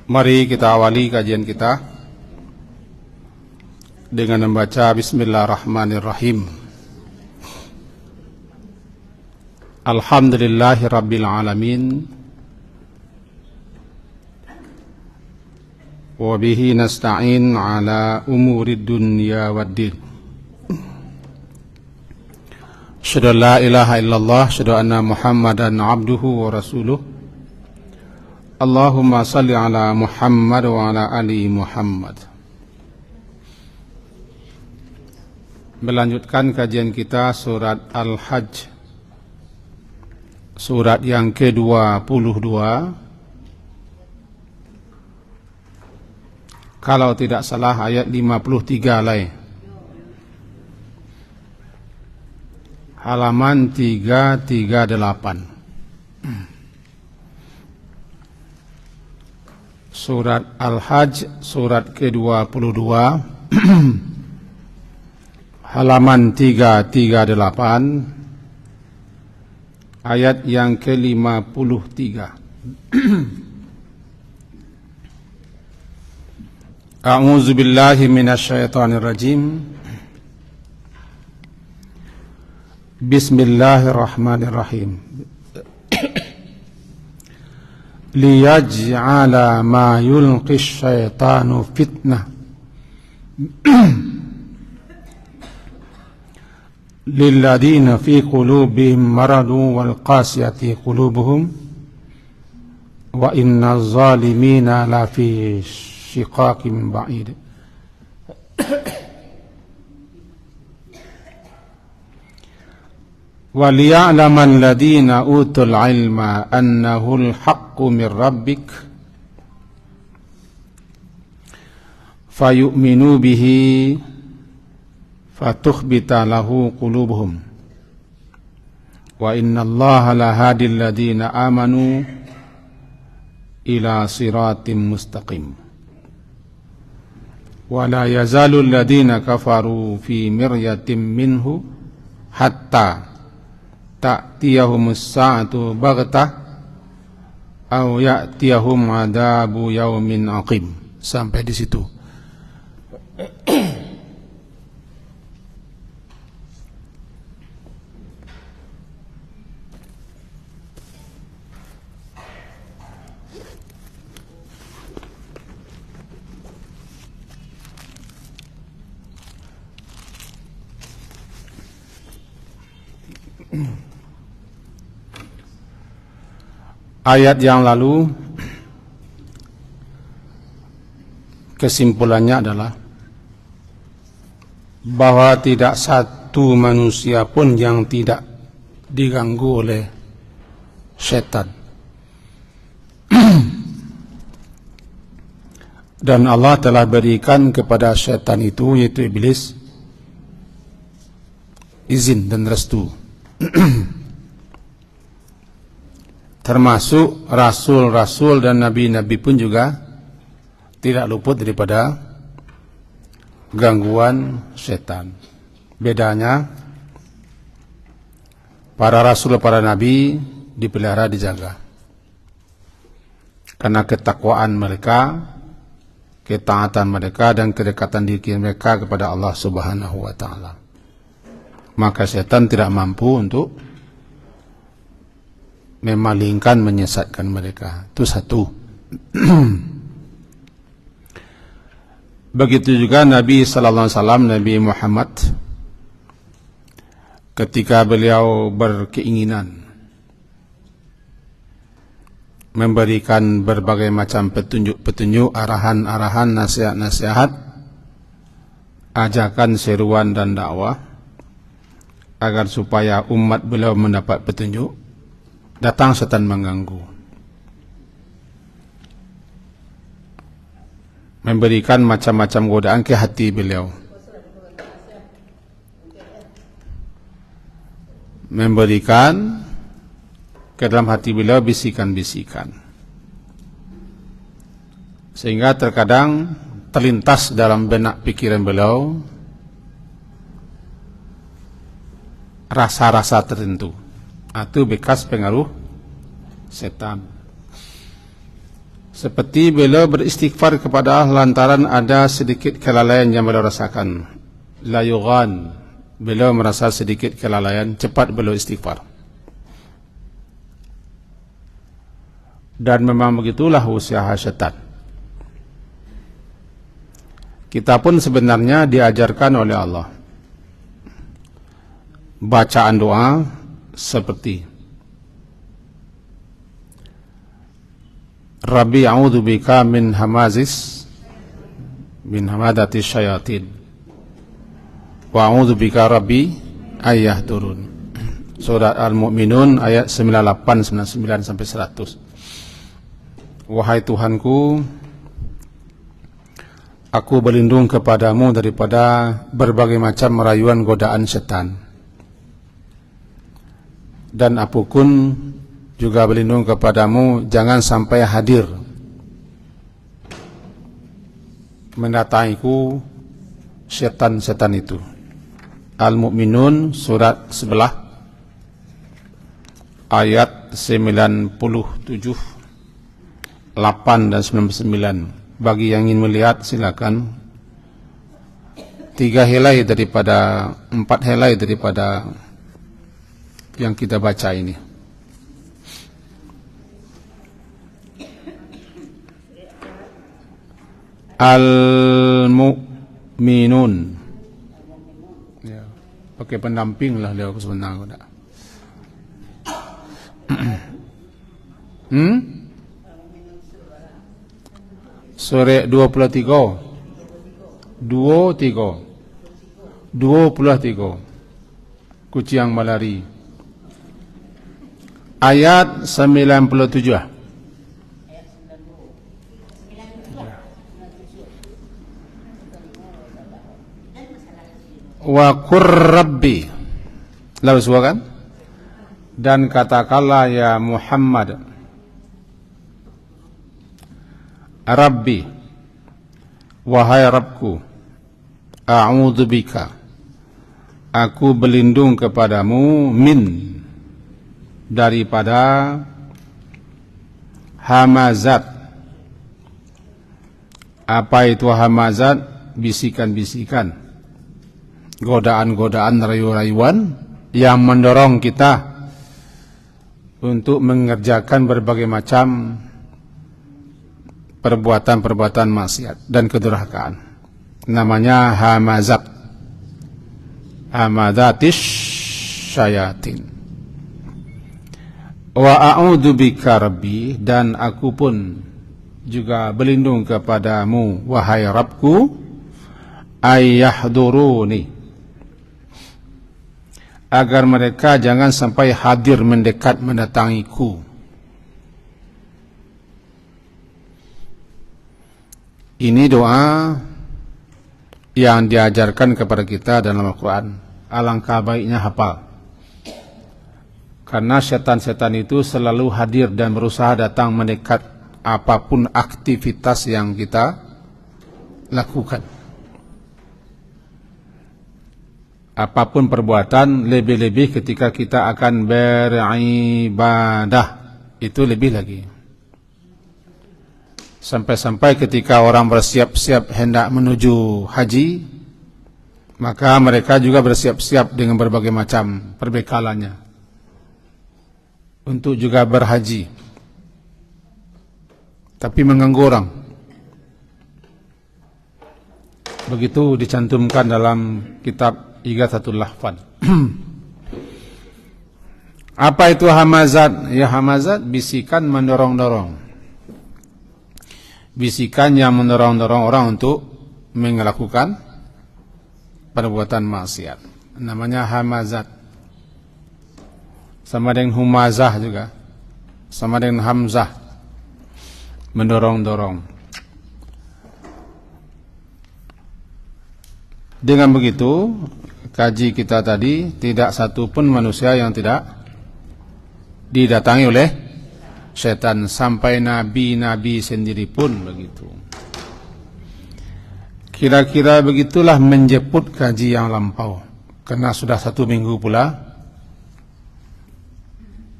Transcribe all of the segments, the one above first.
Mari kita awali kajian kita dengan membaca Bismillahirrahmanirrahim. Alhamdulillahirabbil alamin. Wa bihi nasta'in ala umurid dunya waddin. Asyhadu an la ilaha illallah, asyhadu anna Muhammadan abduhu wa rasuluh. Allahumma salli ala Muhammad wa ala ali Muhammad. Melanjutkan kajian kita surat Al-Hajj, surat yang ke-22. Kalau tidak salah ayat 53 lai. Halaman 338. Surat Al-Hajj, surat ke-22, halaman 338, ayat yang ke-53. A'udzu billahi minasyaitonir rajim. Bismillahirrahmanirrahim. Liyaj'ala ma yulqi syaitanu fitnah lilladina fi qulubihim maradu wal qasiyati qulubuhum wa inna zalimina la fi shiqaqin ba'id. وَلِيَعْلَمَ الَّذِينَ أُوتُوا الْعِلْمَ أَنَّهُ الْحَقُّ مِنْ رَبِّكَ فَيُؤْمِنُوا بِهِ فَتُخْبِتَ لَهُ قُلُوبُهُمْ وَإِنَّ اللَّهَ لَهَادِي الَّذِينَ آمَنُوا إِلَى صِرَاطٍ مُسْتَقِيمٍ وَلَا يَزَالُ الَّذِينَ كَفَرُوا فِي مِرْيَةٍ مِّنْهُ حَتَّى ta'tiyahumus sa'atu baghtah aw ya'tiyahum adabu yaumin aqim. Sampai di situ. Ayat yang lalu kesimpulannya adalah bahwa tidak satu manusia pun yang tidak diganggu oleh setan. Dan Allah telah berikan kepada setan itu, yaitu iblis, izin dan restu. Termasuk rasul-rasul dan nabi-nabi pun juga tidak luput daripada gangguan setan. Bedanya, para rasul, para nabi dipelihara, dijaga, karena ketakwaan mereka, ketaatan mereka, dan kedekatan diri mereka kepada Allah Subhanahu wa ta'ala. Maka setan tidak mampu untuk memalingkan, menyesatkan mereka. Itu satu. Begitu juga Nabi sallallahu alaihi wasallam, Nabi Muhammad, ketika beliau berkeinginan memberikan berbagai macam petunjuk-petunjuk, arahan-arahan, nasihat-nasihat, ajakan, seruan dan dakwah agar supaya umat beliau mendapat petunjuk, datang setan mengganggu, memberikan macam-macam godaan ke hati beliau, memberikan ke dalam hati beliau bisikan-bisikan, sehingga terkadang terlintas dalam benak pikiran beliau rasa-rasa tertentu, atau bekas pengaruh setan. Seperti beliau beristighfar kepada Allah lantaran ada sedikit kelalaian yang beliau rasakan. La yughan, beliau merasa sedikit kelalaian, cepat beliau istighfar. Dan memang begitulah usaha syaitan. Kita pun sebenarnya diajarkan oleh Allah bacaan doa seperti Rabbi a'udzu bika min hamadatis syayatin wa a'udzu bika Rabbi ayyahdurun. Surat Al-Mu'minun ayat 98, 99 sampai 100. Wahai Tuhanku, aku berlindung kepadamu daripada berbagai macam rayuan godaan setan. Dan aku pun juga berlindung kepadamu jangan sampai hadir mendatangiku setan-setan itu. Al-Mu'minun surat 11 ayat 97, 8 dan 99. Bagi yang ingin melihat silakan. 3 helai daripada 4 helai daripada yang kita baca ini. Al-Mu'minun. Ya, pakai pendamping lah dia sebenarnya. Surah 23. 23. Kucing malari. Ayat 97. Wa qur rabbi, lalu semua kan? Dan katakanlah ya Muhammad, Rabbi, wahai Rabbku, a'udzu bika, aku berlindung kepadamu, min, daripada hamazat. Apa itu hamazat? Bisikan-bisikan, godaan-godaan, rayu-rayuan yang mendorong kita untuk mengerjakan berbagai macam perbuatan-perbuatan maksiat dan kedurhakaan. Namanya hamazat, hamazatis syayatin. Wa a'udzu bika Rabbi, dan aku pun juga berlindung kepadamu wahai Rabbku, ayyahduruni, agar mereka jangan sampai hadir mendekat mendatangiku. Ini doa yang diajarkan kepada kita dalam Al-Quran. Alangkah baiknya hafal, karena setan-setan itu selalu hadir dan berusaha datang mendekat apapun aktivitas yang kita lakukan. Apapun perbuatan, lebih-lebih ketika kita akan beribadah, itu lebih lagi. Sampai-sampai ketika orang bersiap-siap hendak menuju haji, maka mereka juga bersiap-siap dengan berbagai macam perbekalannya untuk juga berhaji, tapi mengganggu orang. Begitu dicantumkan dalam kitab Ighathatul Lahfan. Apa itu hamazat? Ya, hamazat bisikan mendorong-dorong, bisikan yang mendorong-dorong orang untuk melakukan perbuatan maksiat. Namanya hamazat. Sama dengan humazah juga, sama dengan hamzah, mendorong-dorong. Dengan begitu, kaji kita tadi, tidak satu pun manusia yang tidak didatangi oleh setan, sampai nabi-nabi sendiri pun begitu. Kira-kira begitulah menjemput kaji yang lampau, karena sudah 1 minggu pula,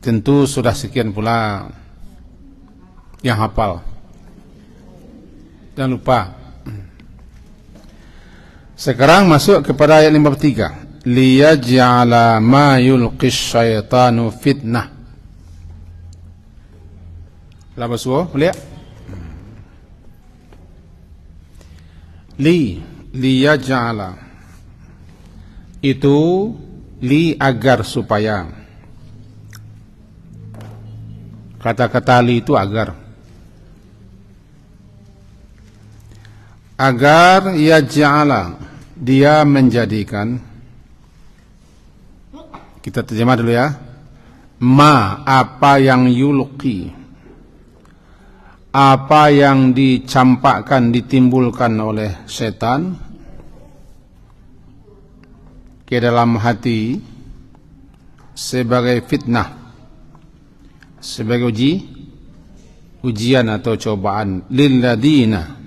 tentu sudah sekian pula yang hafal. Jangan lupa. Sekarang masuk kepada ayat 53. Liyaj'ala ma yulqis syaitanu fitnah. Labas wo, lihat. Liyaj'ala. Itu li agar supaya. Kata-kata li itu agar. Agar yaj'ala, dia menjadikan, kita terjemah dulu ya, ma, apa yang yulqi, apa yang dicampakkan, ditimbulkan oleh setan ke dalam hati sebagai fitnah, sebagai ujian atau cobaan, lilladina,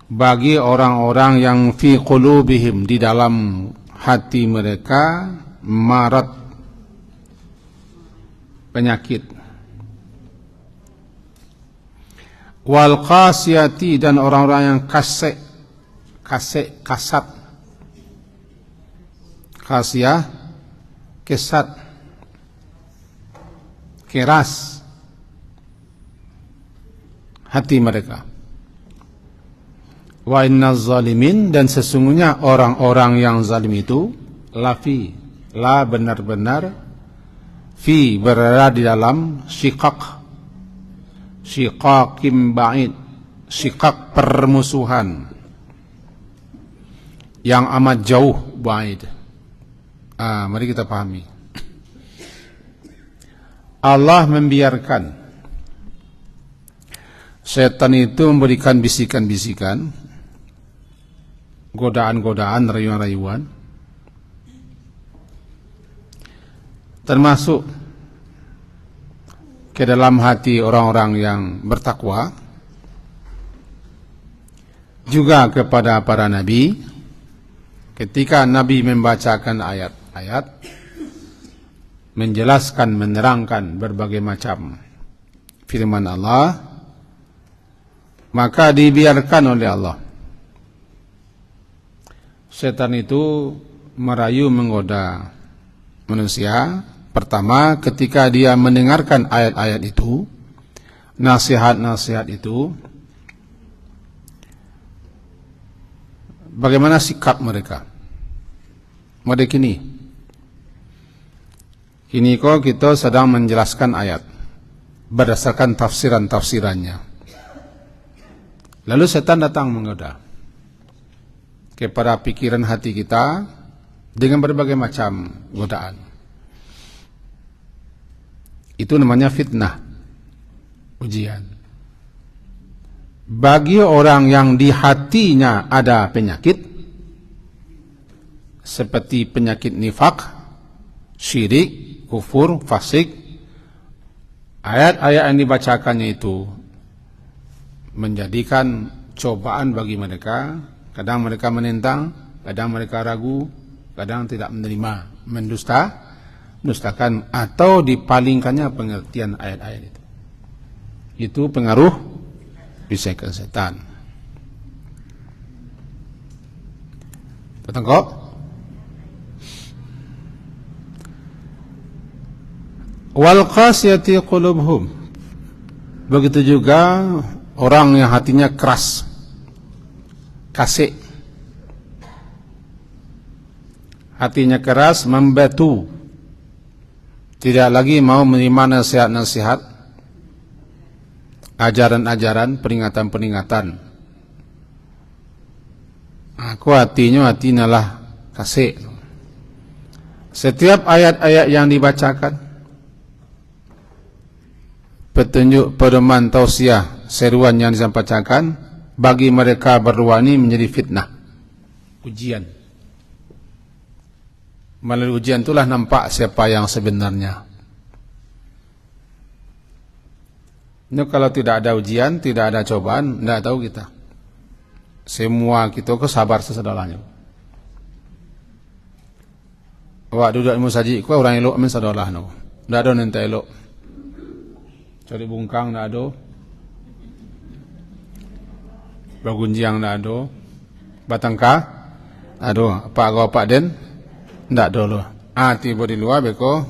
bagi orang-orang yang fi qulubihim, di dalam hati mereka, marad, penyakit, wal qasiyati, dan orang-orang yang kasat, qasiyah, kesat, keras hati mereka. Wa innaz zalimin, dan sesungguhnya orang-orang yang zalim itu, la benar-benar, fi, berada di dalam shiqaqim ba'id, shiqaq permusuhan yang amat jauh, ba'id. Mari kita pahami. Allah membiarkan setan itu memberikan bisikan-bisikan, godaan-godaan, rayuan-rayuan, termasuk ke dalam hati orang-orang yang bertakwa, juga kepada para nabi. Ketika Nabi membacakan ayat-ayat, menjelaskan, menerangkan berbagai macam firman Allah, maka dibiarkan oleh Allah setan itu merayu, menggoda manusia. Pertama, ketika dia mendengarkan ayat-ayat itu, nasihat-nasihat itu, bagaimana sikap mereka? Mereka ini kok kita sedang menjelaskan ayat berdasarkan tafsiran-tafsirannya. Lalu setan datang menggoda kepada pikiran hati kita dengan berbagai macam godaan. Itu namanya fitnah, ujian. Bagi orang yang di hatinya ada penyakit, seperti penyakit nifak, syirik, kufur, fasik, ayat-ayat yang dibacakannya itu menjadikan cobaan bagi mereka. Kadang mereka menentang, kadang mereka ragu, kadang tidak menerima, mendustakan, atau dipalingkannya pengertian ayat-ayat itu. Itu pengaruh bisikan setan. Tertangkap? Wal qasiyati qulubuhum. Begitu juga orang yang hatinya keras, kasih, hatinya keras, membatu, tidak lagi mau menerima nasihat-nasihat, ajaran-ajaran, peringatan-peringatan. Aku hatinya lah kasih. Setiap ayat-ayat yang dibacakan, petunjuk, pedoman, tausiah, seruan yang disampaikan, bagi mereka berdua ini menjadi fitnah, ujian. Melalui ujian itulah nampak siapa yang sebenarnya. Ini kalau tidak ada ujian, tidak ada cobaan, tidak tahu kita. Semua kita sabar sesadalanya. Wak duduk ilmu saji, kau orang elok men sadalah no. Tidak ada nanti elok. Cari bungkang tidak ada. bagunjiang ndak ada, batangka ada, apa go pak den ndak dulu. Tiba di luar beko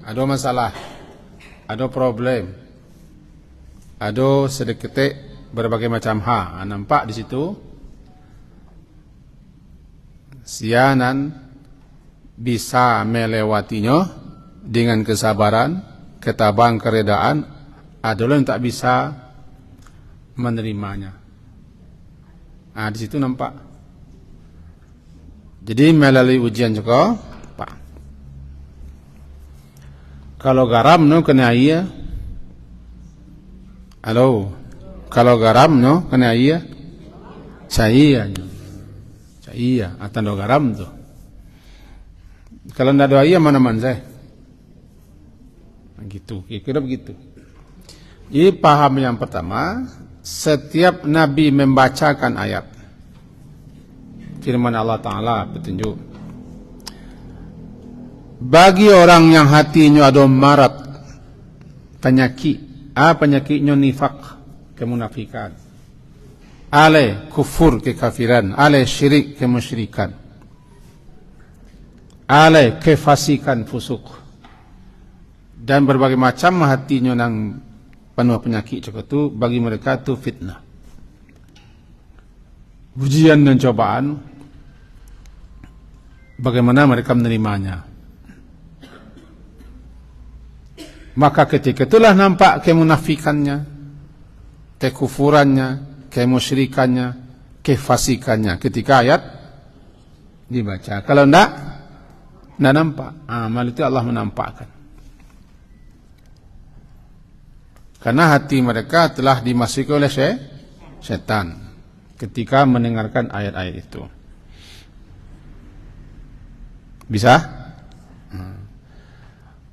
ada masalah, ada problem, ada sedikit berbagai macam nampak di situ sianan bisa melewatinya dengan kesabaran, ketabahan, keredaan. Adalah yang tak bisa menerimanya. Di situ nampak. Jadi melalui ujian juga, Pak. Kalau garam no kena iya. Halo. Kalau garam no kena iya. Cahaya. Cahaya. Atau garam tu. Kalau tidak ada iya mana-mana saya. Gitu. Kira begitu. Jadi paham yang pertama, setiap Nabi membacakan ayat firman Allah Ta'ala petunjuk. Bagi orang yang hatinya ada marat, penyakit, penyakitnya nifak, kemunafikan, ale kufur, kekafiran, ale syirik, kemusyrikan, ale kefasikan, fusuk, dan berbagai macam hatinya yang penuh penyakit cakap tu, bagi mereka tu fitnah, ujian dan cobaan. Bagaimana mereka menerimanya? Maka ketika itulah nampak kemunafikannya, kekufurannya, kemusyrikannya, kefasikannya ketika ayat dibaca. Kalau tidak nampak. Malah itu Allah menampakkan. Karena hati mereka telah dimasuki oleh setan ketika mendengarkan ayat-ayat itu. Bisa?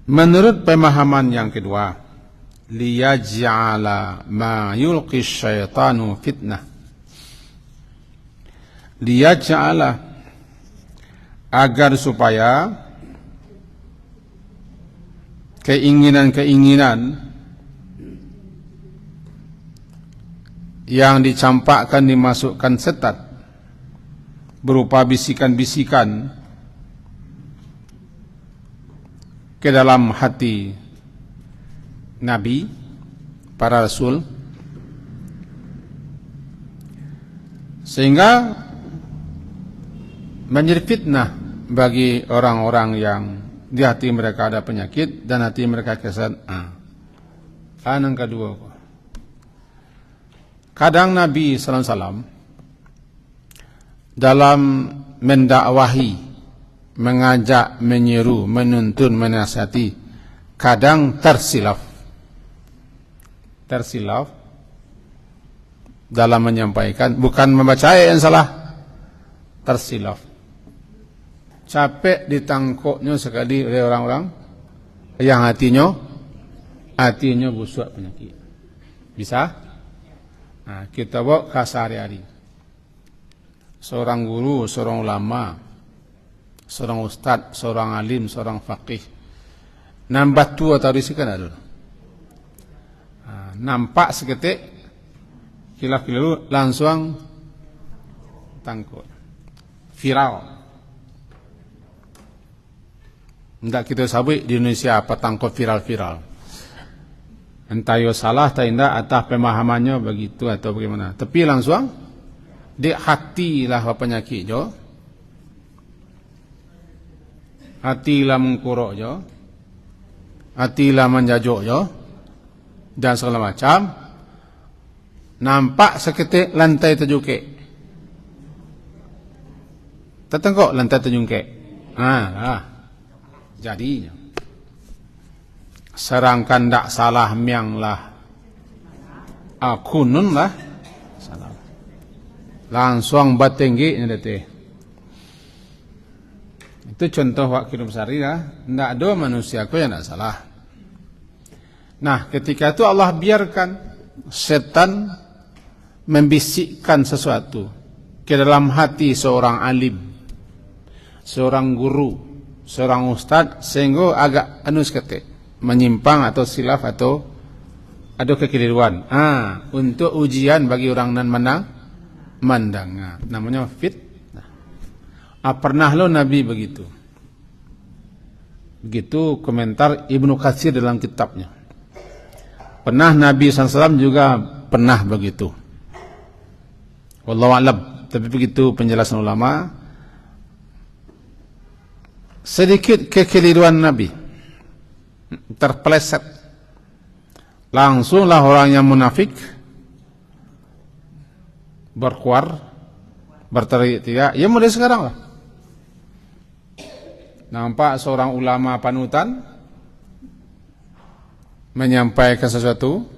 Menurut pemahaman yang kedua, liyaj'ala ma yulqi syaitanu fitnah. Liyaj'ala, agar supaya keinginan-keinginan yang dicampakkan, dimasukkan setan berupa bisikan-bisikan ke dalam hati Nabi, para Rasul, sehingga menjadi fitnah bagi orang-orang yang di hati mereka ada penyakit dan hati mereka kesan. Yang kedua, kadang Nabi SAW dalam mendakwahi, mengajak, menyeru, menuntun, menasihati, kadang tersilaf dalam menyampaikan, bukan membaca ayat yang salah, tersilaf, capek ditangkuknya sekali oleh orang-orang yang hatinya busuk penyakit. Bisa? Kita bawa ke sehari-hari. Seorang guru, seorang ulama, seorang ustad, seorang alim, seorang faqih, nambah tua atau risikan ada. Nampak seketik, kilaf-kilalu langsung tangkut, viral. Tidak kita sabit di Indonesia apa tangkut viral-viral. Entah yo salah atau tidak, atas pemahamannya begitu atau bagaimana. Tapi langsung di hati lah penyakit jo. Hati lah mengkuruk jo, hati lah menjajuk jo, dan segala macam. Nampak seketik lantai terjungkit. Tertengok lantai terjungkit. Jadinya. Serangkan tak salah miang lah, kunun lah, salah. Langsung batinggi ni deteh. Itu contoh wakil besari lah. Tidak ada manusia yang tidak salah. Nah, ketika itu Allah biarkan setan membisikkan sesuatu ke dalam hati seorang alim, seorang guru, seorang ustad, sehingga agak anus ketik, menyimpang atau silaf atau ada kekeliruan. Untuk ujian bagi orang nan mandang. Namanya fitnah. Pernah lo Nabi begitu. Begitu komentar Ibnu Katsir dalam kitabnya. Pernah Nabi SAW juga pernah begitu. Wallahu a'lam. Tapi begitu penjelasan ulama. Sedikit kekeliruan Nabi. Terpeleset. Langsunglah orang yang munafik berkuar, berteriak, ya mulai sekarang lah. Nampak seorang ulama panutan menyampaikan sesuatu,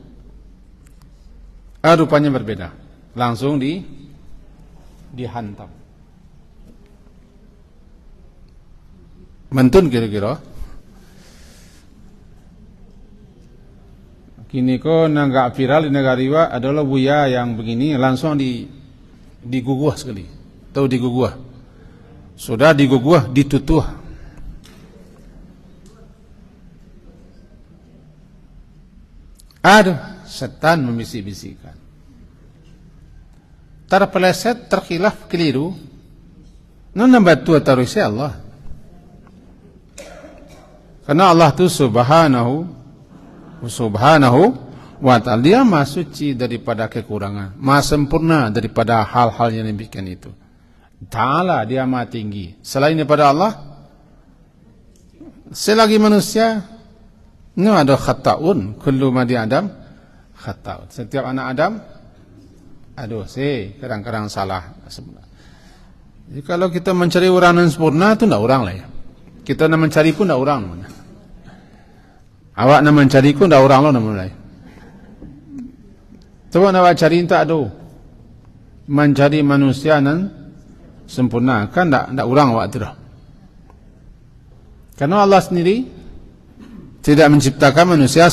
rupanya berbeda. Langsung dihantam. Mentun kira-kira. Kini ko nanggak viral di negara Iwa adalah Buya yang begini langsung diguguh sekali. Tahu diguguh. Sudah diguguh, ditutuh. Aduh, setan membisik-bisikkan. Terpeleset, terkhilaf, keliru. Nona batu tarusi Allah. Karena Allah itu subhanahu wa ta'ala, dia maha suci daripada kekurangan, maha sempurna daripada hal-hal yang demikian itu. Ta'ala, dia maha tinggi. Selain daripada Allah, selagi manusia, ada khata'un, kullu madi Adam khata'un. Setiap anak Adam kadang-kadang salah. Jadi kalau kita mencari orang yang sempurna itu tidak orang lah ya. Kita nak mencari pun tidak orang mana. Awak nak mencari pun tidak orang lah namanya. Coba nak cari tak ada. Mencari manusia yang sempurna kan tidak orang awak tu dah. Karena Allah sendiri tidak menciptakan manusia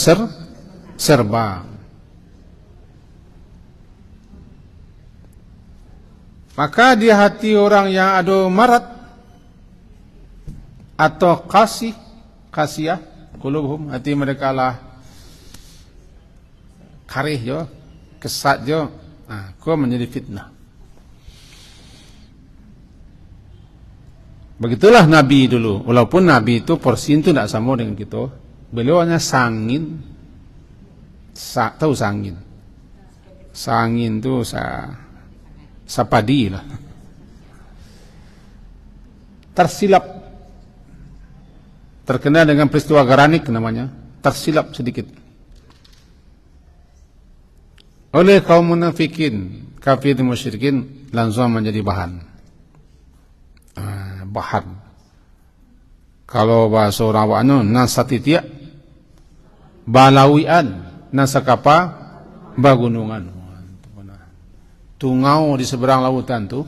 serba. Maka di hati orang yang ada marat atau kasiyah, qulubuhum, hati mereka lah karih jo, kesat jo, kau menjadi fitnah. Begitulah Nabi dulu. Walaupun Nabi itu porsi itu tidak sama dengan kita. Beliau hanya sangin. Tahu sangin? Sangin itu sapadi lah. Tersilap. Terkena dengan peristiwa Garanik namanya. Tersilap sedikit. Oleh kaum munafikin, kafir dan musyrikin langsung menjadi bahan. Kalau bahasa orang Wano nasatitia balawian nasakapa bagunungan. Tungau di seberang lautan tu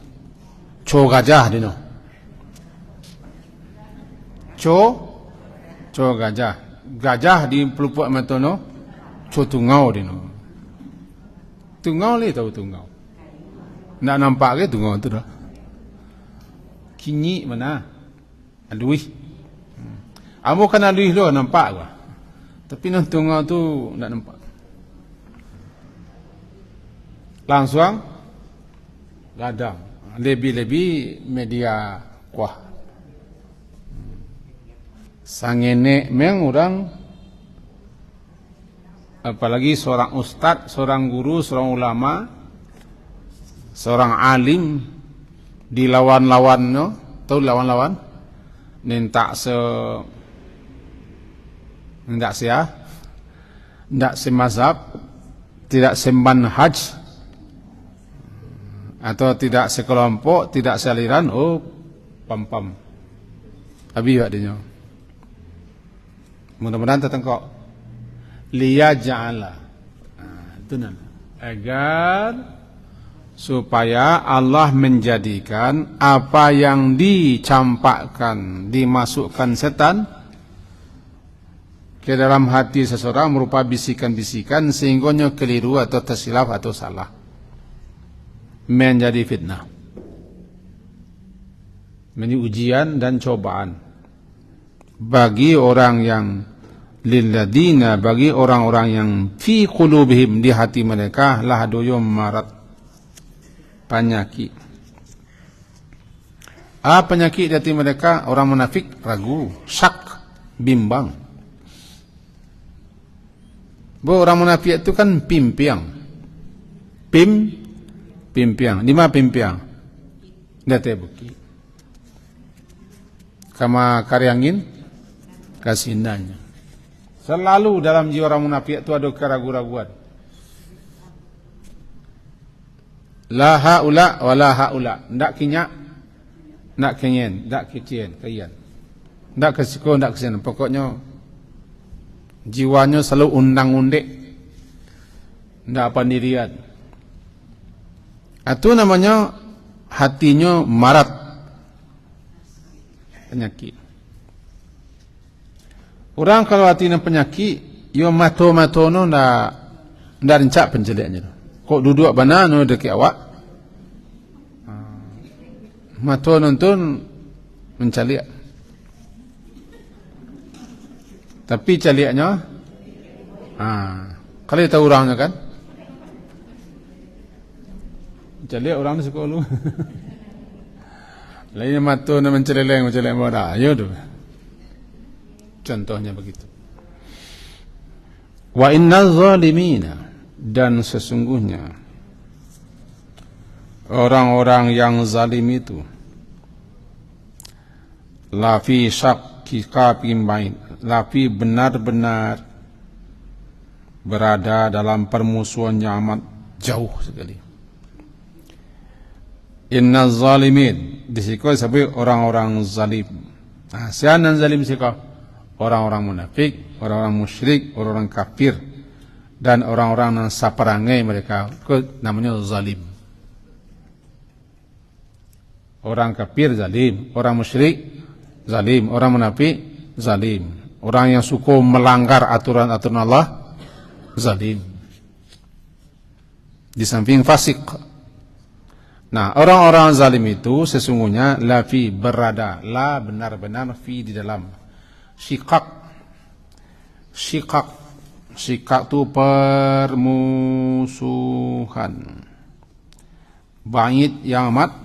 co gajah dino. Co gajah. Gajah di pelupuk matono co tungau dino. Tungau le tahu tungau. Nak nampak ke tungau tu dah. Kini mana? Aduih. Amo kan aduih lo nampak gua. Tapi nak tungau tu tak nampak. Langsung gadang. Lebih-lebih media kuah. Sangene memang orang, apalagi seorang ustad, seorang guru, seorang ulama, seorang alim dilawan-lawan, no? Tahu lawan-lawan? Tidak semazhab, tidak semanhaj, atau tidak sekelompok, tidak sealiran, pam. Habis adanya. Mudah-mudahan tertengkok. Liyaja'ala. Itu nan. Agar supaya Allah menjadikan apa yang dicampakkan, dimasukkan setan ke dalam hati seseorang merupa bisikan-bisikan sehingga keliru atau tersilap atau salah, menjadi fitnah, menjadi ujian dan cobaan bagi orang yang lilladina, bagi orang-orang yang fi qulubihim, di hati mereka, lahduyum, marad, penyakit. Penyakit di hati mereka, orang munafik, ragu, syak, bimbang. Orang munafik itu kan pimpiang. Pimpiang. Di mana pimpiang? Date buki. Kama karyangin kasinanya. Selalu dalam jiwa orang munafik itu ada keraguan-raguan. La haula wala haula. Ndak kinyak, ndak kenyen, ndak kecien, kayan. Ndak kesiko, ndak kesen. Pokoknya jiwanya selalu undang-undek. Ndak pandirian. Itu namanya hatinya marat, penyakit. Orang kalau hatinya penyakit, yo mato-matono ndak rencak penjeleknya. Kok duduk bana no dekat awak? Mato nonton mencaliak. Tapi caliaknya kalau tahu orangnya kan? Caliak orang ni suka lu. Lainnya mato na menceleleng mana? Ayo tu. Contohnya begitu. Wa innal zalimina, dan sesungguhnya orang-orang yang zalim itu lafi syakki kapim bain, lafi benar-benar berada dalam permusuhan yang amat jauh sekali. Innal zalimin, disiko sampai orang-orang zalim. Siapa yang zalim siko? Orang-orang munafik, orang-orang musyrik, orang-orang kafir, dan orang-orang yang saperangai mereka, namanya zalim. Orang kafir zalim, orang musyrik zalim, orang munafik zalim, orang yang suka melanggar aturan-aturan Allah zalim. Di samping fasik. Nah, orang-orang zalim itu sesungguhnya la fi, berada, la benar-benar, fi di dalam Shikak itu permusuhan, ba'id yang amat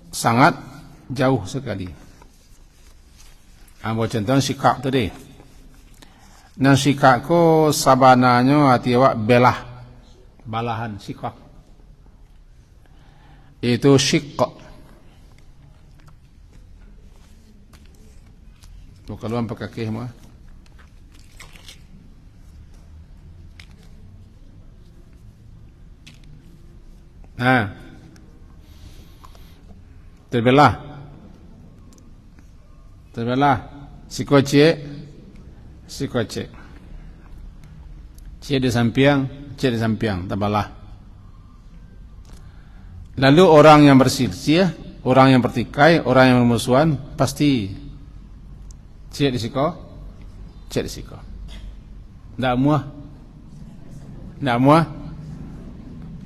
sangat jauh sekali. Ambil contoh shikak tadi. Nah, shikak ko sabananya hati awak balahan shikak. Itu shikak. Kalau pakai kaki mah. Terbelah. Sikoce. Cie di samping, terbelah. Lalu orang yang berselisih, orang yang bertikai, orang yang bermusuhan, pasti cek di siko. Ndak muah.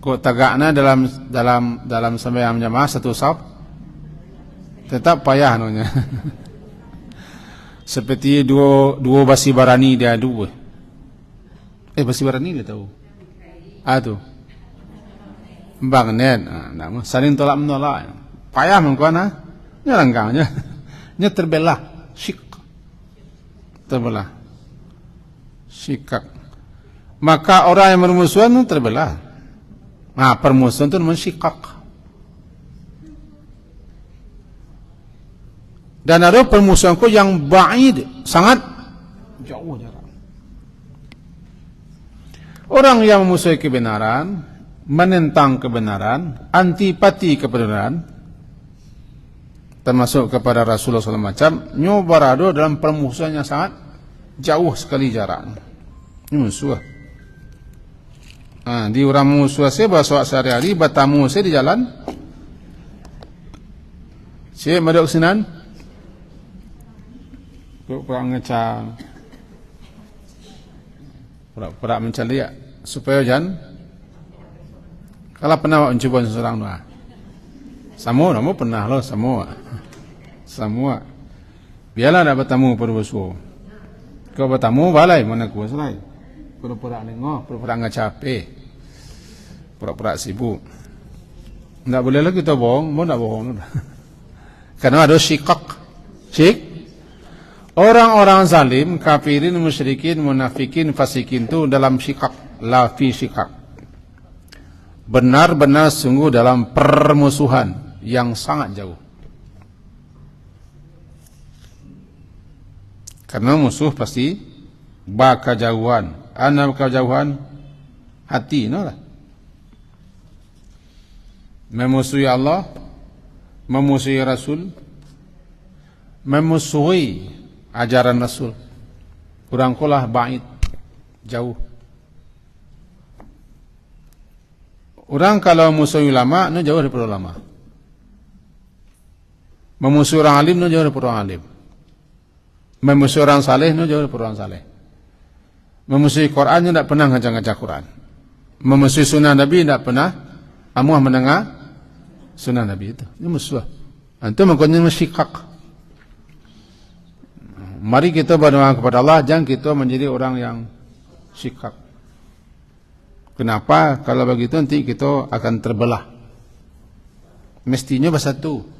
Kok tagakna dalam sembahyang jamaah satu saf, tetap payah anunya. Seperti dua basi barani dia dua. Basi barani dia tahu. Tu. Bangnen, saling tolak menolak. Payah mengkuana, nyeranggangnya, terbelah, terbelah, shikak. Maka orang yang bermusuhan itu terbelah. Nah, permusuhan itu menshikak. Dan ada permusuhan yang ba'id, sangat jauh jarak. Orang yang memusuhi kebenaran, menentang kebenaran, antipati kebenaran, termasuk kepada Rasulullah SAW macam, nyobarado dalam permusuhan yang sangat jauh sekali jaraknya. Ini musuh. Di orang musuh saya bahasa sehari-hari, bertamu saya di jalan, saya madok sinan, kurang ngecang, pura-pura mencari ya, supaya jangan. Kalau pernah mencoba seseorang doa, semua pernah loh, semua. Biarlah nak bertemu pada musuh. Kau bertamu balai mana ku selai. Pura-pura nengok, pura-pura enggak capek. Pura-pura sibuk. Enggak boleh lagi kita bohong, mau enggak bohong. Karena ada syikak. Orang-orang zalim, kafirin, musyrikin, munafikin, fasikin itu dalam syikak, la fi syikak. Benar-benar sungguh dalam permusuhan yang sangat jauh. Karena musuh pasti bakajauhan. Ana bakajauhan hati, no lah. Memusuhi Allah, memusuhi Rasul, memusuhi ajaran Rasul. Kurang kulah ba'id, jauh. Orang kalau musuhi ulama, no jauh daripada ulama. Memusuhi orang alim, no jauh daripada orang alim. Memusuhi orang saleh, no jauh daripada orang saleh. Memusuhi Quran, tidak pernah ngajak-ngajak Quran. Memusuhi sunnah Nabi, tidak pernah amuah mendengar sunnah Nabi itu. Ini musuh. Itu makanya syikak. Mari kita berdoa kepada Allah, jangan kita menjadi orang yang syikak. Kenapa? Kalau begitu nanti kita akan terbelah. Mestinya bersatu.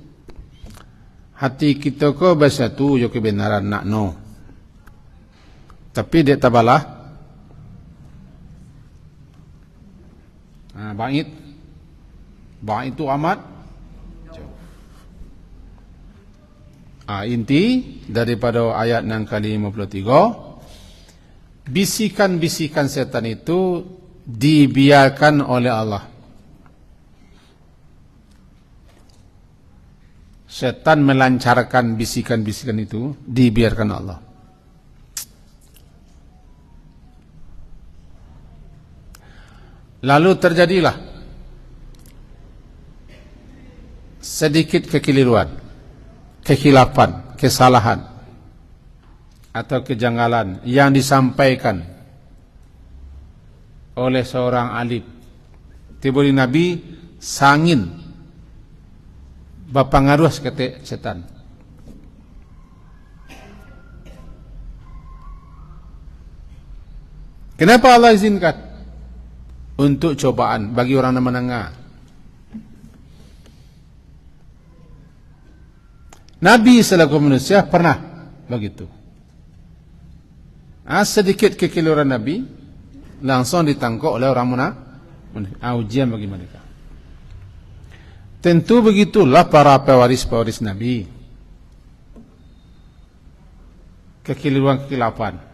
Hati kita ko bersatu, yo kebenaran nak no. Tapi dia tabalah. Bait itu amat jauh. Inti daripada ayat yang ke-53, bisikan-bisikan setan itu dibiarkan oleh Allah. Setan melancarkan bisikan-bisikan itu dibiarkan Allah. Lalu terjadilah sedikit kekeliruan, kekhilafan, kesalahan atau kejanggalan yang disampaikan oleh seorang alim. Tiba-tiba Nabi sangin bapangaruh sekete setan. Kenapa Allah izinkan? Untuk cobaan bagi orang yang menengah. Nabi selaku manusia pernah begitu. Sedikit kekeliruan Nabi langsung ditangkap oleh orang munafik. Ujian bagi mereka. Tentu begitulah para pewaris-pewaris Nabi. Kekeliruan-kekilafan.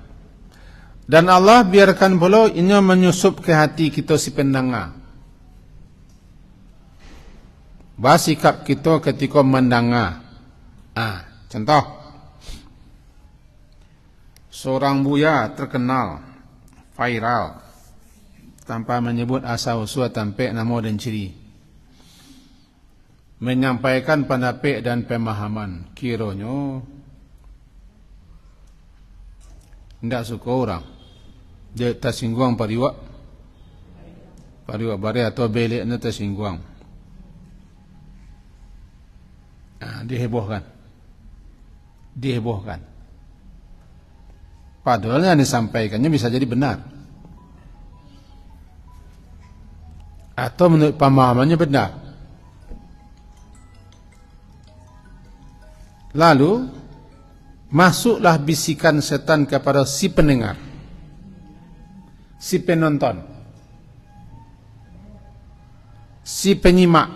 Dan Allah biarkan pula ini menyusup ke hati kita si pendengar. Basikap kita ketika mendengar. Contoh. Seorang buya terkenal, viral, tanpa menyebut asal usul tanpa nama dan ciri. Menyampaikan pendapat dan pemahaman, kiranya tidak suka orang, dia tersinggung pariwa bari atau beliknya tersinggung, dihebohkan. Padahal yang disampaikannya bisa jadi benar, atau menurut pemahamannya benar. Lalu masuklah bisikan setan kepada si pendengar, si penonton, si penyimak.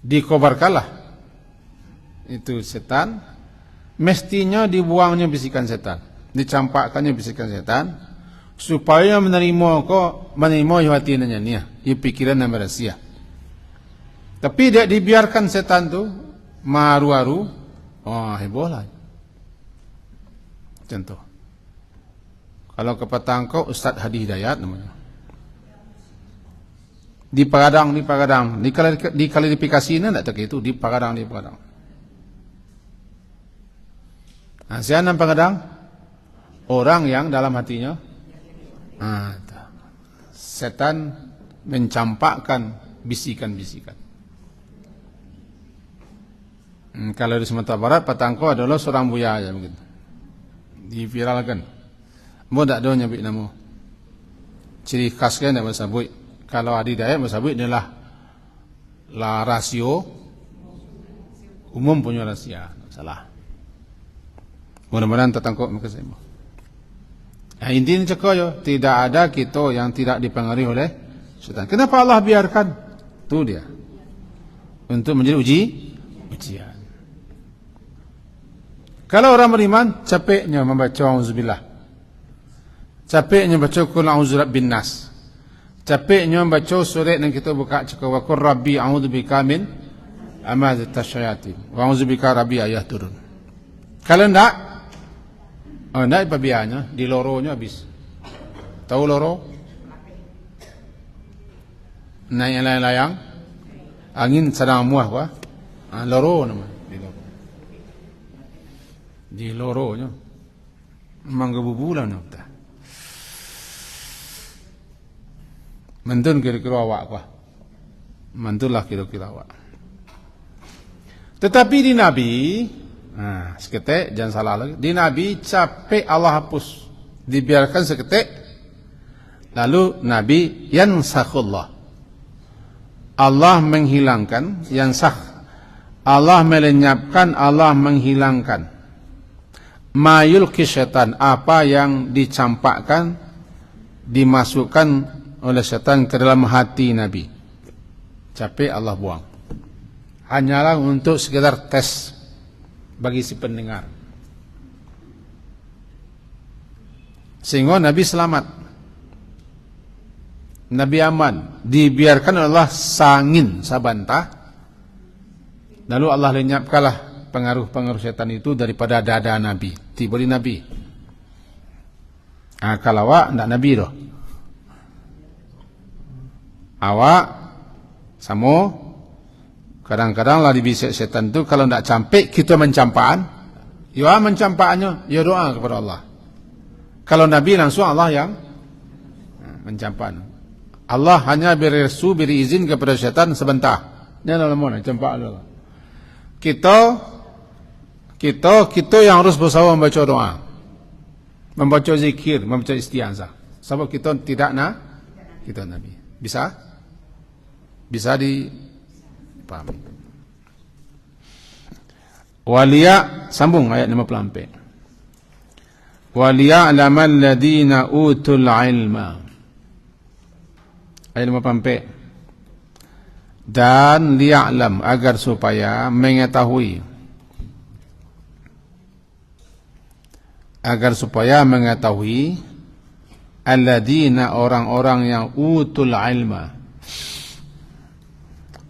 Dikobarkanlah itu setan, mestinya dibuangnya bisikan setan, dicampakkannya bisikan setan, supaya menerima hatinya niat, pikiran dan rahasia. Tapi dia dibiarkan setan tu maru-aru, heboh lah. Contoh, kalau ke Petangkau Ustaz Hadi Hidayat namanya, di Pagadang, di klarifikasi ini tidak tak itu, di Pagadang. Siapa Pagadang? Orang yang dalam hatinya setan mencampakkan bisikan-bisikan. Kalau di Sumatera Barat, Petangkau adalah seorang buya aja begitu. diviralkan. Mo tak ada nyabik nama. Ciri khas kan nak bersabut. Kalau ada daya bersabut adalah la rasio umum punya rahsia. Salah. Mudah-mudahan tertangkap muka saya. Nah, intinya cakap yo, tidak ada kita yang tidak dipengaruhi oleh syaitan. Kenapa Allah biarkan? Itu dia. Untuk menjadi ujian. Kalau orang beriman, capeknya membaca auzubillah. Capeknya baca qul a'udzu bin nas. Capeknya membaca surat yang kita buka cakap wa qur rabbi a'udzubika min amazati syayatin. Wa a'udzubika rabbi ayah turun. Kalau enggak, enggak pabianya, di loronya habis. Tahu loro? Naik layang-layang, angin sedang muah wah. Loro nama. Di loronya. Manggabubulan nak. Mantun kira-kira awak kuah. Mantulah kira-kira awak. Tetapi di Nabi, seketik jangan salah lagi. Di Nabi capek Allah hapus, dibiarkan seketik. Lalu Nabi yansakhullah. Allah menghilangkan, yansakh. Allah melenyapkan, Allah menghilangkan. Mayulki syaitan, apa yang dicampakkan, dimasukkan oleh syaitan ke dalam hati Nabi. Capek Allah buang. Hanyalah untuk sekedar tes bagi si pendengar. Sehingga Nabi selamat. Nabi aman. Dibiarkan Allah sangin sabantah. Lalu Allah lenyapkanlah pengaruh-pengaruh syaitan itu daripada dada Nabi. Tiba di Nabi. Kalau awak tidak Nabi dah. Awak sama kadang-kadang lah dibisik syaitan tu kalau tidak campik kita mencampaan. Ya mencampaannya, ya doa kepada Allah. Kalau Nabi langsung Allah yang mencampaan. Allah hanya beri restu, beri izin kepada syaitan sebentar. Ini adalah mana campaan Allah. Kita yang harus bersama membaca doa, membaca zikir, membaca isti'azah. Sebab kita tidak kita Nabi. Bisa dipahami. Waliya, sambung ayat 54. Waliya'lamal ladina utul ilma. Ayat 54. Dan liya'lam, agar supaya mengetahui. Agar supaya mengetahui alladina, orang-orang yang utul ilma.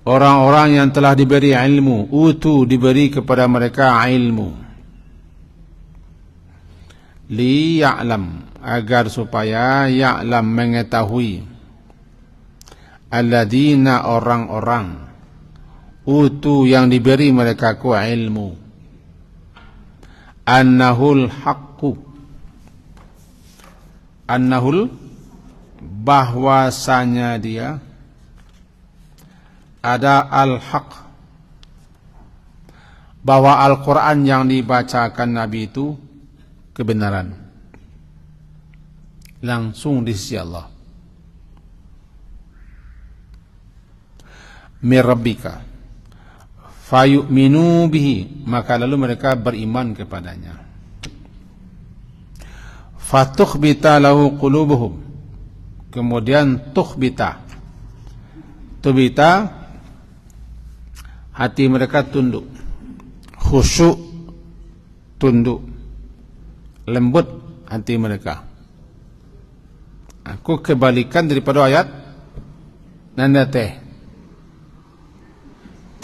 Orang-orang yang telah diberi ilmu, diberi kepada mereka ilmu. Li ya'lam, agar supaya ya'lam mengetahui. Alladina, orang-orang yang diberi mereka ku ilmu. Annahul haqqu. Annahul, bahwasanya dia ada al-haq, bahwa Al-Quran yang dibacakan Nabi itu kebenaran langsung di sisi Allah. Mir rabbika fayu'minu bihi, maka lalu mereka beriman kepadanya. Fatukhbita lahu qulubuhum, kemudian tukhbita, hati mereka tunduk, khusyuk, tunduk, lembut hati mereka. Aku kebalikan daripada ayat nanda teh.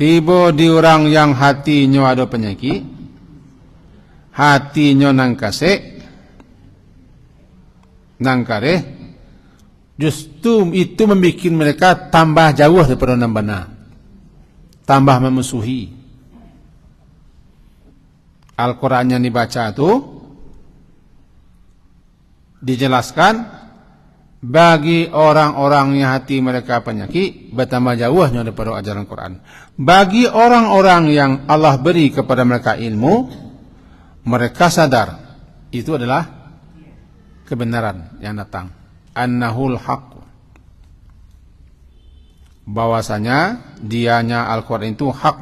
Tiba di orang yang hatinya ada penyakit, hatinya nangkasek, nangkare, justru itu membuat mereka tambah jauh daripada orang benar, tambah memusuhi. Al-Quran yang dibaca itu dijelaskan bagi orang-orang yang hati mereka penyakit, bertambah jauhnya daripada ajaran Quran. Bagi orang-orang yang Allah beri kepada mereka ilmu, mereka sadar itu adalah kebenaran yang datang. Annahul haq, bahwasanya dianya Al-Quran itu hak,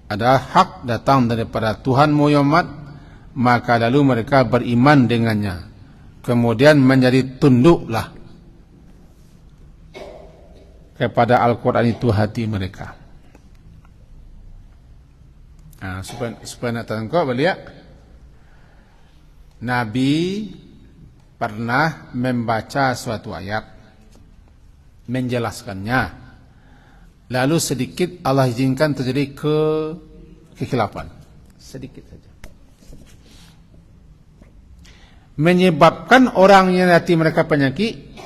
adalah hak datang daripada Tuhan Muhammad, maka lalu mereka beriman dengannya, kemudian menjadi tunduklah kepada Al-Quran itu hati mereka. Nah, supaya nak tangkap beliau, Nabi pernah membaca suatu ayat, menjelaskannya, lalu sedikit Allah izinkan terjadi kekhilafan, sedikit saja, menyebabkan orang yang hati mereka penyakit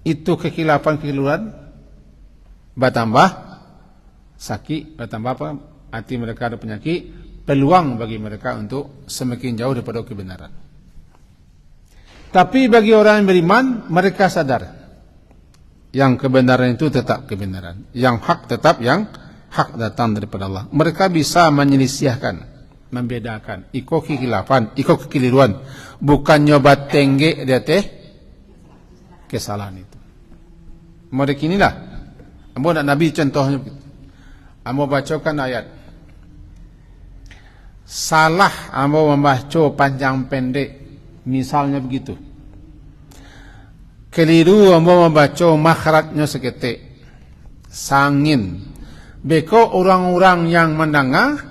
itu, kekhilafan kekeliruan bertambah sakit, bertambah apa, hati mereka ada penyakit, peluang bagi mereka untuk semakin jauh daripada kebenaran. Tapi bagi orang yang beriman, mereka sadar yang kebenaran itu tetap kebenaran, yang hak tetap yang hak datang daripada Allah. Mereka bisa menyelisihkan, membedakan, ikut kekhilafan, ikut kekeliruan, bukan nyoba tenggek dia teh kesalahan itu. Mereka inilah, ambo nak Nabi contohnya begitu. Ambo bacakan ayat, salah ambo membaca panjang pendek, misalnya begitu. Keliru ambo membaca makhrajnya seketik, sangin. Beko orang-orang yang mendengar,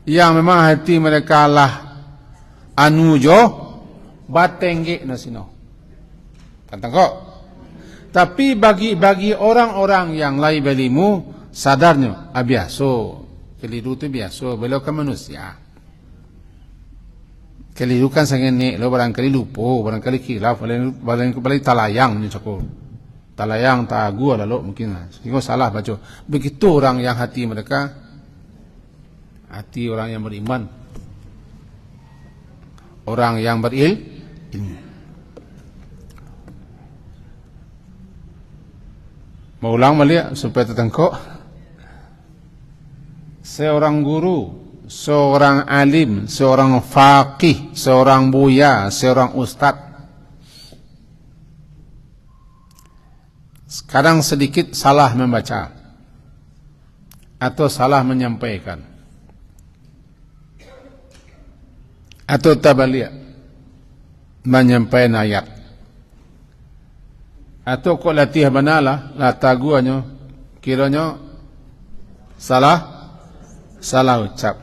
yang memang hati mereka lah anujo batengge nasino. Kata kok. Tapi bagi orang-orang yang lain belimu, sadarnya biasa, keliru itu biasa, beliau kan manusia. Keliru kan sangat ni, lo barangkali lupa, barangkali khilaf, barangkali talayang ni cakap. Talayang tagu lah lo mungkin lah. Kau salah baca. Begitu orang yang hati mereka, hati orang yang beriman, orang yang berilmu. Mau ulang balik supaya tertangkap. Seorang guru, seorang alim, seorang faqih, seorang buya, seorang ustad, kadang sedikit salah membaca atau salah menyampaikan atau tabalik menyampaikan ayat, atau kok latih banalah lataguannya kiranya salah ucap.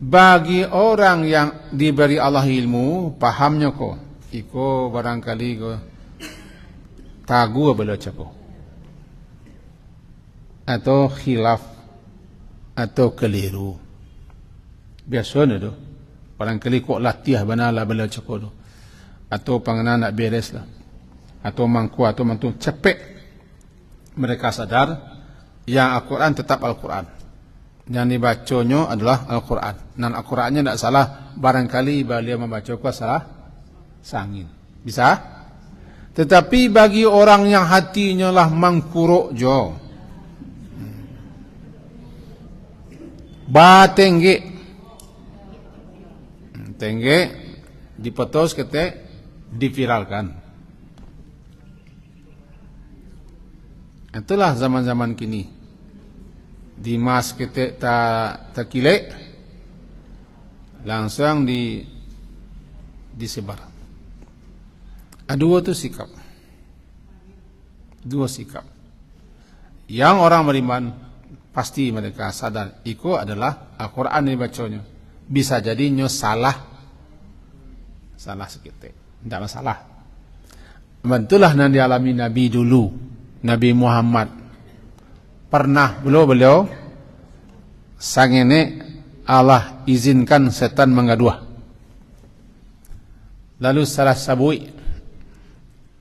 Bagi orang yang diberi Allah ilmu, pahamnya kok iko barangkali ko tagu bela cako, atau khilaf, atau keliru. Biasanya tu barangkali kok latih banalah bela cako tu, atau panganan nak beres lah, atau mangku atau mantu cepek. Mereka sadar yang Al-Quran tetap Al-Quran, yang dibacanya adalah Al-Quran, dan Al-Qurannya tidak salah. Barangkali beliau membaca kuat salah sangin, bisa. Tetapi bagi orang yang hatinya lah mangkuruk jo, batengge tengge dipotos kete diviralkan. Itulah zaman-zaman kini. Dimas kita tak kilek, langsung disebar. Dua tu sikap. Dua sikap. Yang orang beriman pasti mereka sadar itu adalah Al-Quran yang dibacanya. Bisa jadinya salah sedikit, tidak masalah. Itulah yang dialami Nabi dulu, Nabi Muhammad. Pernah beliau sang ini Allah izinkan setan mengaduh. Lalu salah sabui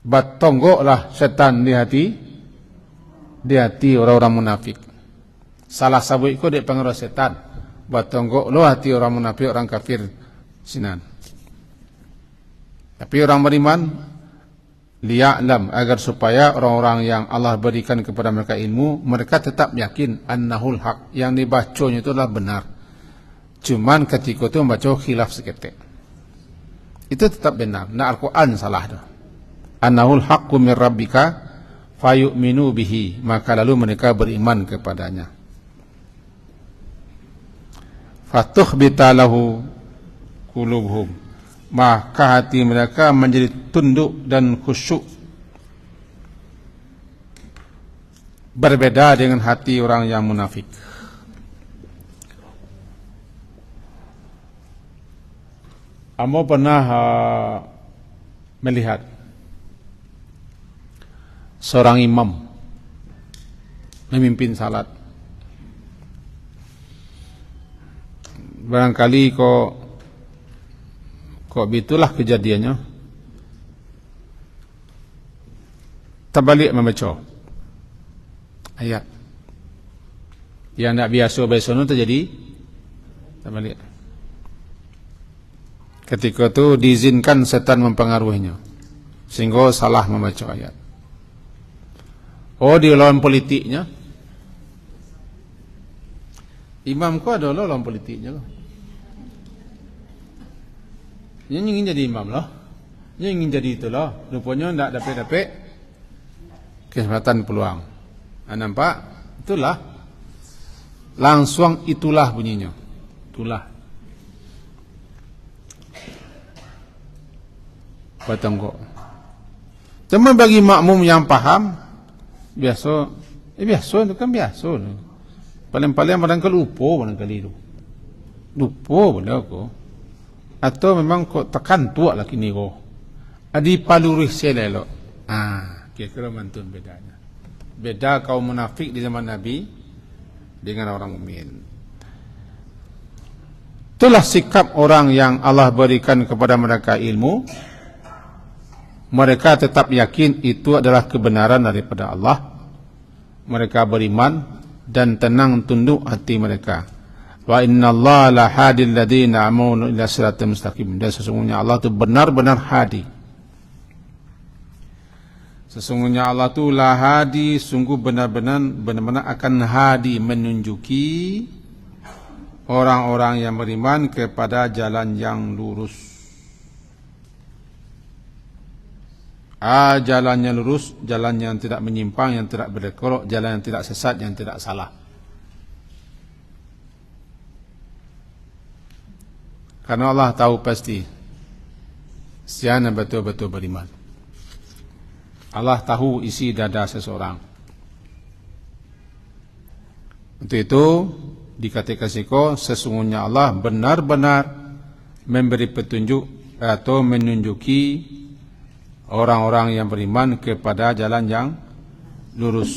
batonggoklah setan di hati orang-orang munafik. Salah sabui itu dia pengaruh setan, batonggok lo hati orang munafik, orang kafir sinan. Tapi orang beriman liya'lam, agar supaya orang-orang yang Allah berikan kepada mereka ilmu, mereka tetap yakin annahul haq, yang dibacanya itu adalah benar. Cuman ketika itu membaca khilaf seketik. Itu tetap benar. Nah, Al-Quran salah dah. Annahul haqqu min rabbika fayu'minu bihi. Maka lalu mereka beriman kepadanya. Fatukhbita lahu qulubuhum. Maka hati mereka menjadi tunduk dan khusyuk. Berbeda dengan hati orang yang munafik. Amo pernah melihat seorang imam memimpin salat. Barangkali kok begitulah kejadiannya. Terbalik membaca ayat yang tak biasa itu terjadi terbalik. Ketika itu diizinkan setan mempengaruhinya sehingga salah membaca ayat. Oh, dia lawan politiknya. Imam kau adalah lawan politiknya. Dia ingin jadi imam lah. Dia ingin jadi itulah. Rupanya tak dapat kesempatan peluang. Nampak? Itulah. Langsung itulah bunyinya. Itulah. Batanggok. Cuma bagi makmum yang paham, biasa itu kan biasa. Paling-paling barangkali lupa barangkali itu. Lupa boleh aku. Atau memang kok tekan tua lagi ni kok. Adi palurih selelo. Kira-kira mantun bedanya. Beda kaum munafik di zaman Nabi dengan orang mukmin. Itulah sikap orang yang Allah berikan kepada mereka ilmu. Mereka tetap yakin itu adalah kebenaran daripada Allah. Mereka beriman dan tenang tunduk hati mereka. Wa innallaha la hadil ladzina amanu ila siratal mustaqim. Dan sesungguhnya Allah itu benar-benar hadi. Sesungguhnya Allah itu la hadi, sungguh benar-benar akan hadi, menunjuki orang-orang yang beriman kepada jalan yang lurus. Jalannya lurus, jalan yang tidak menyimpang, yang tidak berkelok, jalan yang tidak sesat, yang tidak salah. Karena Allah tahu pasti siapa yang betul-betul beriman. Allah tahu isi dada seseorang. Untuk itu dikatakan siko, sesungguhnya Allah benar-benar memberi petunjuk atau menunjuki orang-orang yang beriman kepada jalan yang lurus,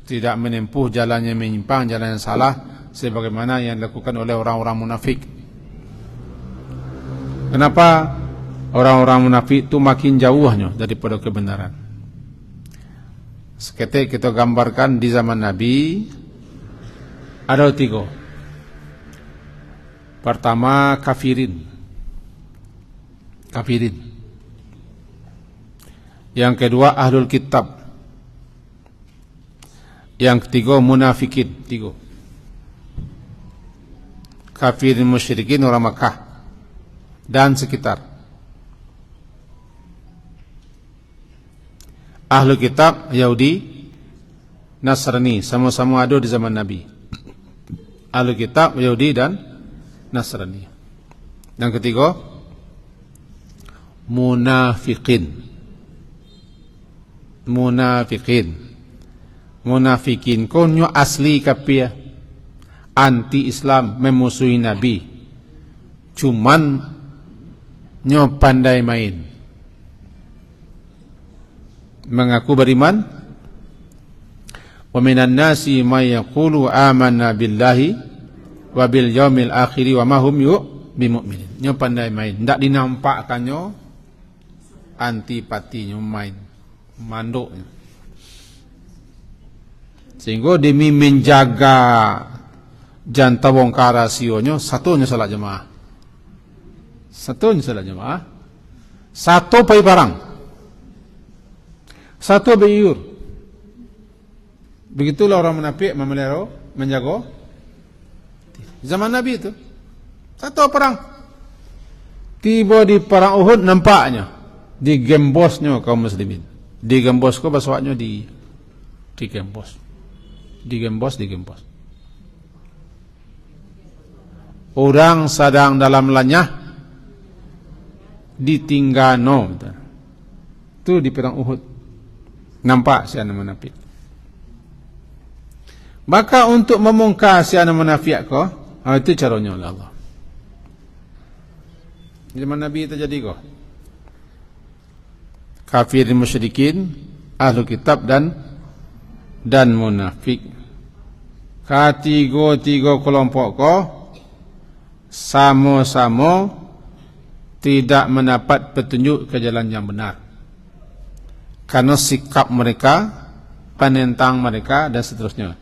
tidak menempuh jalan yang menyimpang, jalan yang salah sebagaimana yang dilakukan oleh orang-orang munafik. Kenapa orang-orang munafik itu makin jauhnya daripada kebenaran? Seketika kita gambarkan di zaman Nabi ada 3. Pertama, kafirin. Yang kedua, ahlul kitab. Yang ketiga, munafikin. 3. Kafirin, musyrikin, orang Makkah dan sekitar. Ahlul kitab, Yahudi, Nasrani, sama-sama ada di zaman Nabi. Ahlul kitab, Yahudi dan Nasrani. Yang ketiga, munafikin. Munafikin konyo asli kapia anti Islam, memusuhi Nabi, cuman nyo pandai main, mengaku beriman. Wa minan nasi may yaqulu amanna billahi wa bil yaumil akhir wa ma hum bimu'minin. Nyo pandai main, ndak dinampakkannya antipati, nyo main manduk, sehingga demi menjaga janta bongkar rasionya, satunya salat jemaah, satu pai barang, satu beiur. Begitulah orang munafik memelihara, menjaga zaman Nabi itu. Satu perang. Tiba di perang Uhud nampaknya digembosnya kaum muslimin. Digembos ko bahasanya digembos. Digembos. Orang sedang dalam lanyah ditinggano. Itu di perang Uhud. Nampak si anak munafik. Maka untuk memungkar si anak munafik ko, itu caranya oleh Allah. Zaman Nabi terjadi ko. Kafirin musyrikin, ahlu kitab dan munafik. Tiga kelompok ko sama-sama tidak mendapat petunjuk ke jalan yang benar. Karena sikap mereka, penentang mereka dan seterusnya.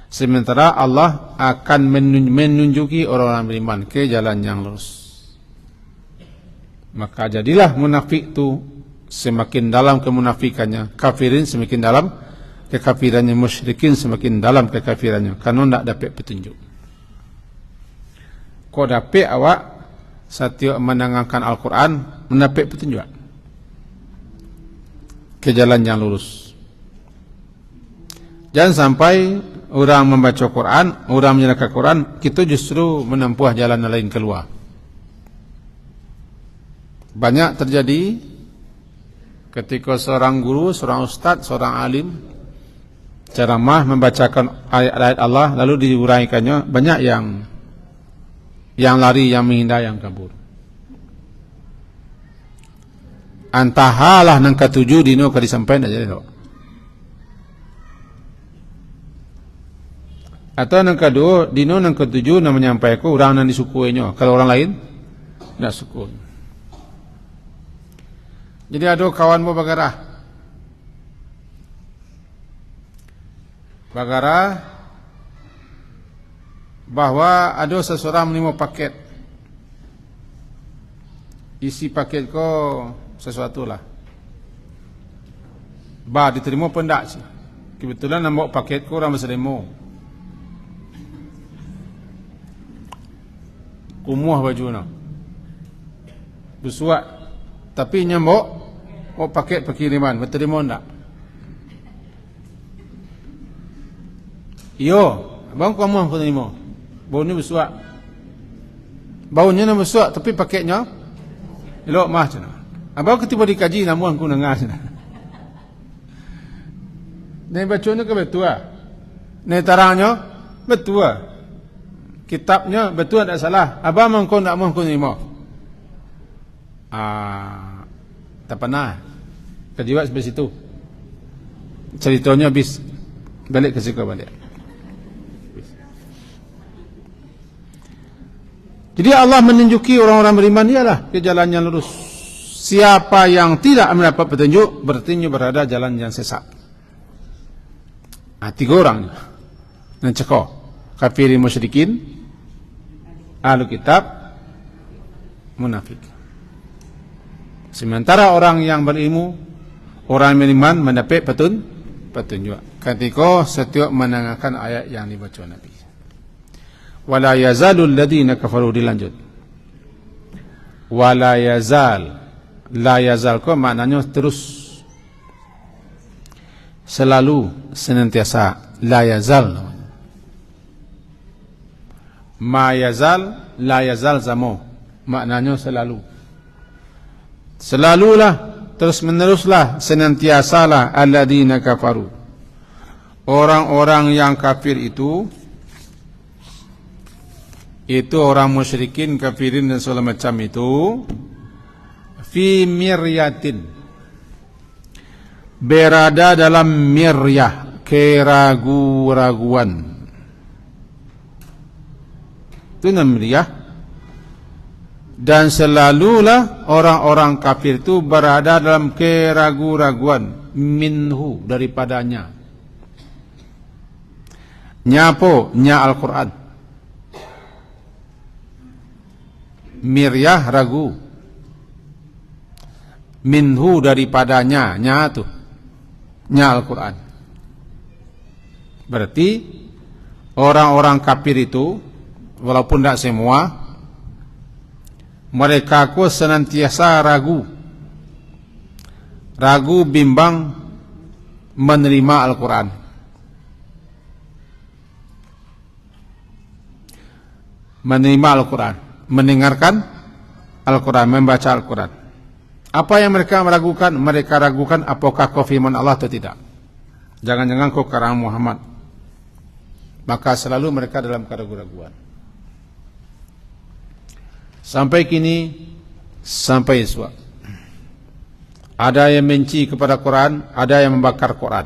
Sementara Allah akan menunjuki orang-orang beriman ke jalan yang lurus. Maka jadilah munafik itu semakin dalam kemunafikannya, kafirin semakin dalam kekafirannya, musyrikin semakin dalam kekafirannya, karena tidak dapat petunjuk. Kau dapat awak setiap mendengarkan Al-Quran mendapat petunjuk ke jalan yang lurus. Jangan sampai orang membaca Quran, orang menyerahkan Quran, kita justru menempuh jalan lain keluar. Banyak terjadi ketika seorang guru, seorang ustaz, seorang alim ceramah membacakan ayat-ayat Allah lalu diuraikannya, banyak yang lari, yang menghindar, yang kabur. Antahalah nang ketujuh dino ka disampaikan aja dok. Atau nang kedua dino nang ketujuh nang menyampaikan orang nang disukuinya, kalau orang lain tidak suku. Jadi ada kawanmu bagarah bahwa ada seseorang menerima paket. Isi paket ko sesuatu lah. Diterima pun tak sih. Kebetulan nak bawa paket ko orang bersedemo. Kumuh baju nak. Bersuat. Tapi nyambok paket pengiriman, berterima tak? Iyo, abang kamu aku terima. Baunya bersuak. Baunya nak bersuak, tapi paketnya elok mah cina. Abang ketiba dikaji, namun aku nengah cina. Ni bacanya ke betul ah? Ni tarangnya betul ah? Kitabnya betul tak salah. Abang mangkon tak mangkon terima. Tak pernah kejiwat sebelah situ. Ceritanya habis. Balik ke situ balik. Jadi Allah menunjuki orang-orang beriman ialah ke jalan yang lurus. Siapa yang tidak mendapat petunjuk, berarti berada jalan yang sesat. Tiga orang yang cekok. Kafirin, musyrikin, ahlu kitab, munafik. Sementara orang yang berilmu, orang yang beriman mendapat petunjuk. Ketika setiap mendengarkan ayat yang dibaca Nabi. Wala yazalul ladina kafaru, dilanjut. Wala yazal. La yazal ko maknanya terus. Selalu, senantiasa. La yazal. Ma yazal, la yazal zamo. Maknanya selalu. Selalulah, terus meneruslah, senantiasalah alladina kafaru. Orang-orang yang kafir itu orang musyrikin, kafirin dan segala macam itu, fi miryatin, berada dalam miryah, keraguan-raguan. Itu miryah. Dan selalulah orang-orang kafir itu berada dalam keraguan-raguan minhu, daripadanya. Nyapo, nya Al-Quran. Miryah, ragu. Minhu, daripadanya, nya tu, nya Al-Quran. Berarti orang-orang kafir itu, walaupun tidak semua, mereka ku senantiasa ragu bimbang menerima Al-Quran. Menerima Al-Quran, mendengarkan Al-Quran, membaca Al-Quran. Apa yang mereka meragukan? Mereka ragukan apakah kau firman Allah atau tidak. Jangan-jangan kau karangan Muhammad. Maka selalu mereka dalam keraguan-raguan. Sampai kini, sampai esok. Ada yang benci kepada Quran, ada yang membakar Quran.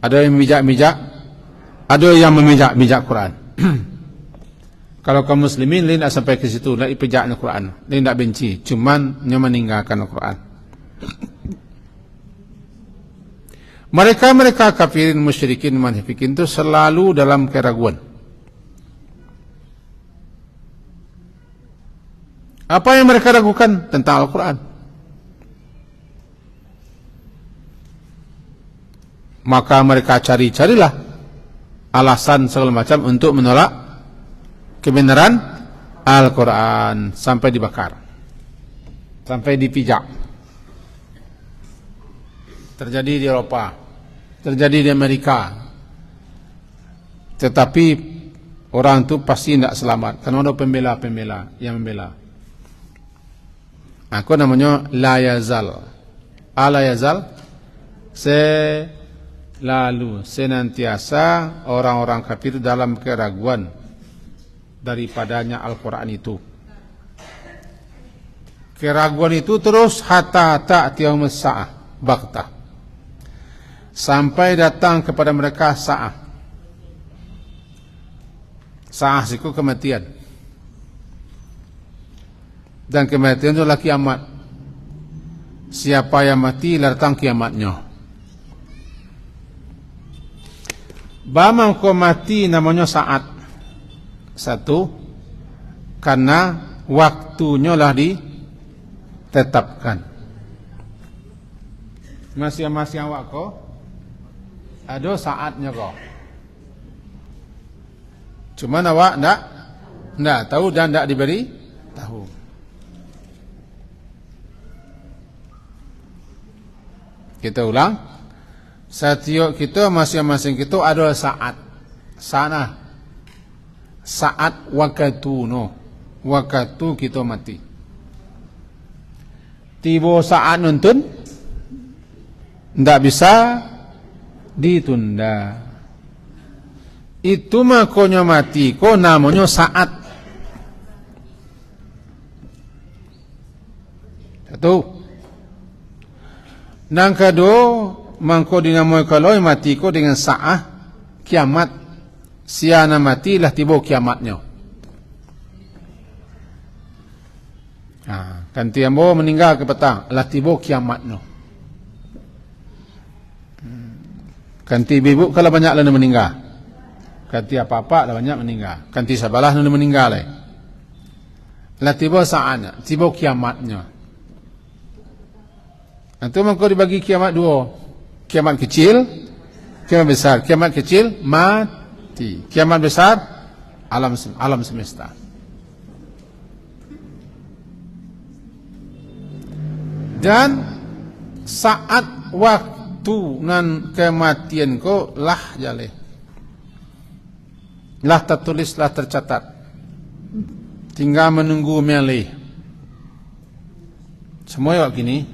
Ada yang memijak-mijak, ada yang memijak-mijak Quran. Kalau kaum muslimin, lain tak sampai ke situ, nak ipejak Al-Quran, lain tak benci, cuman dia meninggalkan Al-Quran. Mereka kafirin, musyrikin, munafikin itu selalu dalam keraguan. Apa yang mereka ragukan tentang Al-Quran? Maka mereka carilah alasan segala macam untuk menolak kebenaran Al-Quran, sampai dibakar, sampai dipijak. Terjadi di Eropa, terjadi di Amerika. Tetapi orang itu pasti tidak selamat, karena ada pembela-pembela yang membela. Aku namanya la yazal. Ala yazal, selalu senantiasa orang-orang kafir dalam keraguan daripadanya Al-Quran itu. Keraguan itu terus hatta ta'tiyaumus sa'ah baghtah, sampai datang kepada mereka sa'ah. Sa'ah itu kematian. Dan kematian itu adalah kiamat. Siapa yang mati, datang kiamatnya. Bamang kau mati namanya saat. Satu, karena waktunya lah ditetapkan. Masing-masing awak kau ada saatnya kau. Cuma awak tidak tahu dan tidak diberi tahu. Kita ulang. Setiap kita, masing-masing kita ada saat. Sana. Saat waktu kita mati. Tiba saat nuntun, tidak bisa ditunda. Itu makanya mati, kok namanya saat. Satu. Nang kedua, mangko dinamai kalau mati ko dengan saat kiamat. Siana matilah tiba kiamatnya. Kan tiambo meninggal ke petang, lah tiba kiamatnya. Kan tiba kalau banyak lah meninggal. Kan apa-apa lah banyak meninggal. Kan sabalah lah meninggal lah. Lah tiba saatnya, tiba kiamatnya. Itu maka dibagi kiamat dua. Kiamat kecil, kiamat besar. Kiamat kecil mati. Kiamat besar alam semesta. Dan saat waktu nan kematian ko lah jale, lah tertulis, lah tercatat, tinggal menunggu melih. Semua awak gini,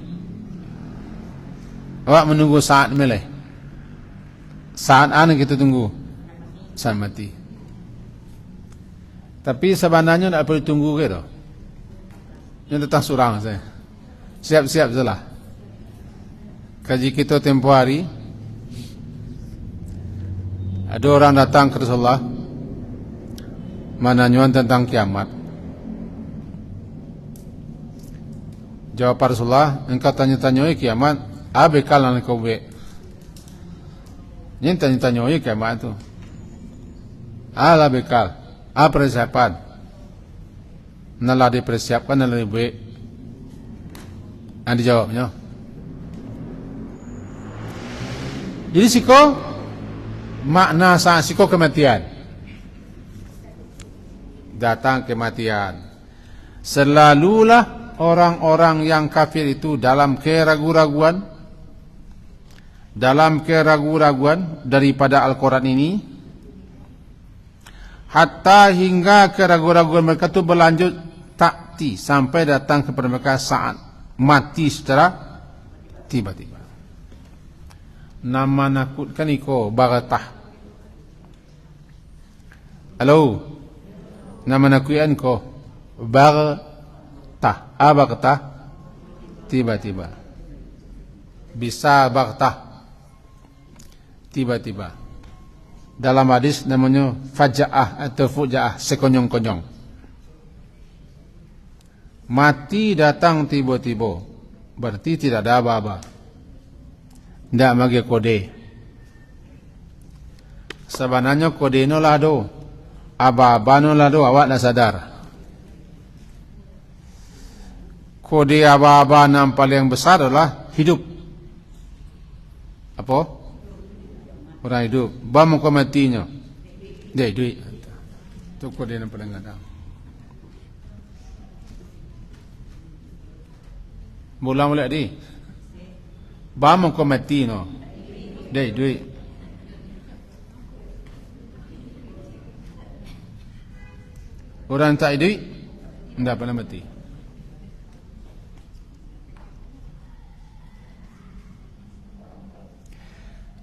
awak menunggu saat melih. Saat ana kita tunggu saat mati. Tapi sebenarnya tidak perlu tunggu ke tu. Yang datang surang saya. Siap-siap salah. Kaji kita tempoh hari, ada orang datang ke Rasulullah menanyuan tentang kiamat. Jawab Rasulullah, engkau tanya-tanyai kiamat, bekal yang kau be. Ini tanya-tanyai kiamat tu. Ala bekal, persiapan. Nalah dipersiapkan, nalah dibuat. Andi jawabnya. Jadi siko makna saat siko kematian. Datang kematian. Selalulah orang-orang yang kafir itu dalam keraguan-raguan daripada Al-Quran ini, hatta hingga keraguan-raguan mereka itu berlanjut takti sampai datang kepada mereka saat mati secara tiba-tiba. Nama nakutkan iko bagatah. Halo, nama nakutkan ko bagatah. Apa kata? Tiba-tiba. Bisa bagatah. Tiba-tiba. Dalam hadis namanya faja'ah atau fuja'ah, sekonyong-konyong. Mati datang tiba-tiba, berarti tidak ada apa-apa. Tidak bagi kode. Sebenarnya kode no lado, apa-apa no lado, awak dah sadar. Kode apa-apa yang paling besar adalah hidup. Apa? Orang hidup. Bamu kau matinya. Dia duit. Itu kode yang paling ada. Mula-mula di. Bamu kau mati no. Dia duit. Orang tak duit, tidak pernah mati.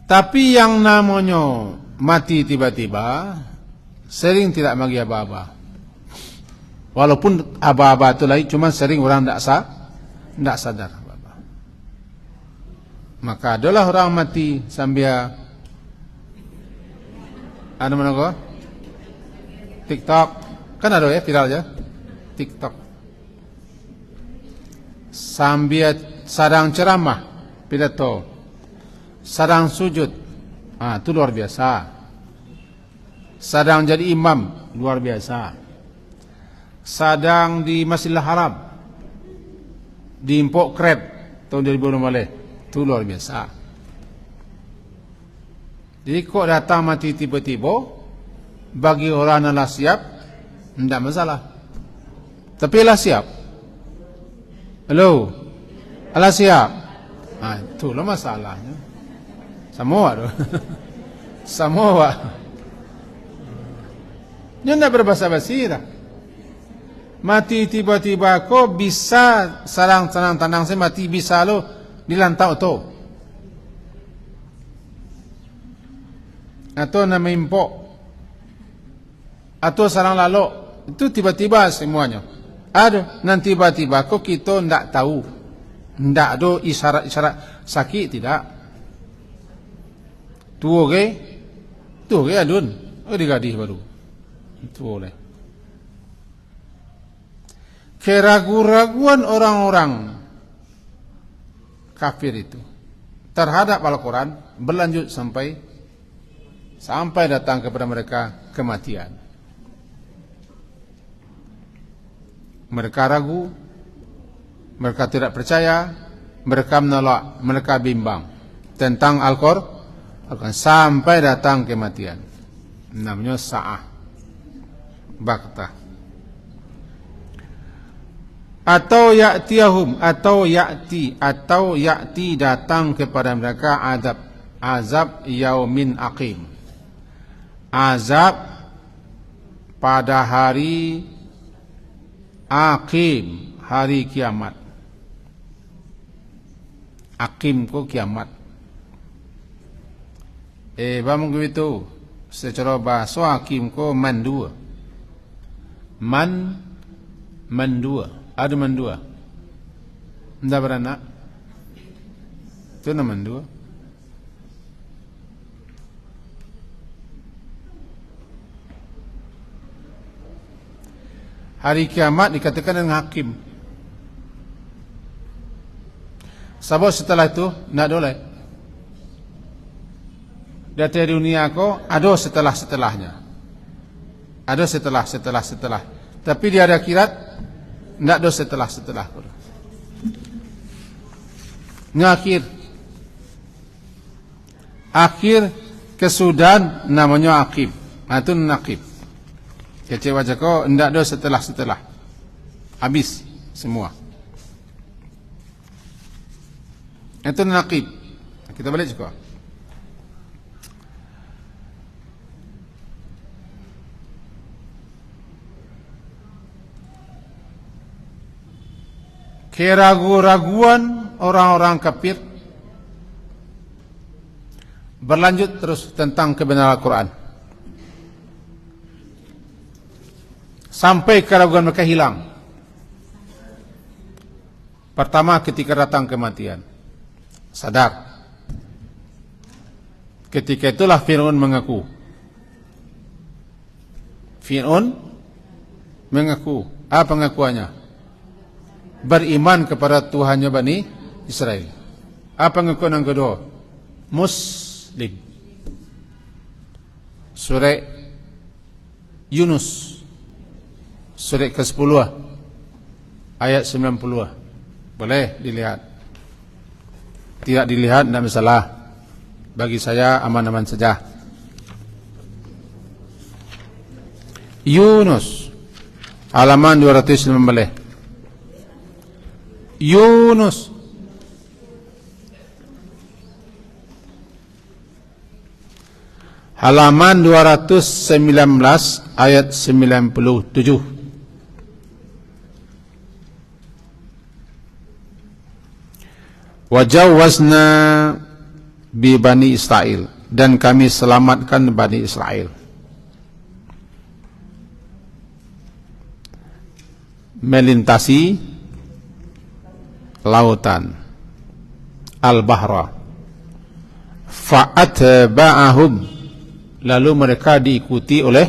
Tapi yang namanya mati tiba-tiba sering tidak bagi apa-apa. Walaupun apa-apa itu lagi, cuma sering orang tidak sadar apa-apa. Maka adalah orang mati sambil ada mana kau? TikTok kan ada ya viral ya TikTok. Sambil sedang ceramah pidato. Sedang sujud, itu luar biasa. Sedang jadi imam, luar biasa. Sedang di Masjidil Haram, di Impok Kreb tahun 2015, itu luar biasa. Jadi kok datang mati tiba-tiba, bagi orang yang lah siap, tidak masalah. Tapi lah siap. Halo, lah siap. Itulah masalahnya. Samoa tu. Samoa. Dia tidak berbahasa-basi dah. Mati tiba-tiba kau bisa sarang-sarang tandang saya mati bisa lo dilantau tu. Atau nama impok. Atau sarang lalu. Itu tiba-tiba semuanya. Ada. Nanti tiba-tiba kau kita tidak tahu. Tidak ada isyarat-isyarat sakit tidak. Tua ke? Tua ke adun? Gadis baru. Itu boleh. Keraguan-raguan orang-orang kafir itu terhadap Al-Quran berlanjut sampai datang kepada mereka kematian. Mereka ragu, mereka tidak percaya, mereka menolak, mereka bimbang tentang Al-Quran. Akan sampai datang kematian. Namanya sa'ah baktah. Atau ya'tiyahum, atau ya'ti datang kepada mereka azab yaumin aqim. Azab pada hari aqim, hari kiamat. Aqim ko kiamat. Bang begitu secara bahasa hakim ko mandua. Mandua. Ada mandua. Tidak beranak. Itu nama mandua. Hari kiamat dikatakan dengan hakim. Sebab setelah itu tidak boleh. Data dunia ko ada setelah-setelahnya. Ada setelah. Tapi di hari akhirat tidak ada setelah. Ngakhir. Akhir kesudahan namanya akib. Itu nakib. Kecewa ko tidak ada setelah. habis semua. Itu naqib. Kita balik juga. Keraguan-raguan orang-orang kafir berlanjut terus tentang kebenaran Al-Quran sampai keraguan mereka hilang. Pertama ketika datang kematian, sadar. Ketika itulah Fir'aun mengaku. Apa pengakuannya? Beriman kepada Tuhannya Bani Israel. Apa pengakuan yang kedua? Muslim. Surah Yunus, surah ke-10 ayat 90. Boleh dilihat. Tidak dilihat tidak masalah. Bagi saya aman-aman saja. Yunus halaman 219. Yunus halaman 219 ayat 97. Wajawazna bi Bani Israel, dan kami selamatkan Bani Israel. Melintasi lautan Al-Bahra. Fa'atba'ahum, lalu mereka diikuti oleh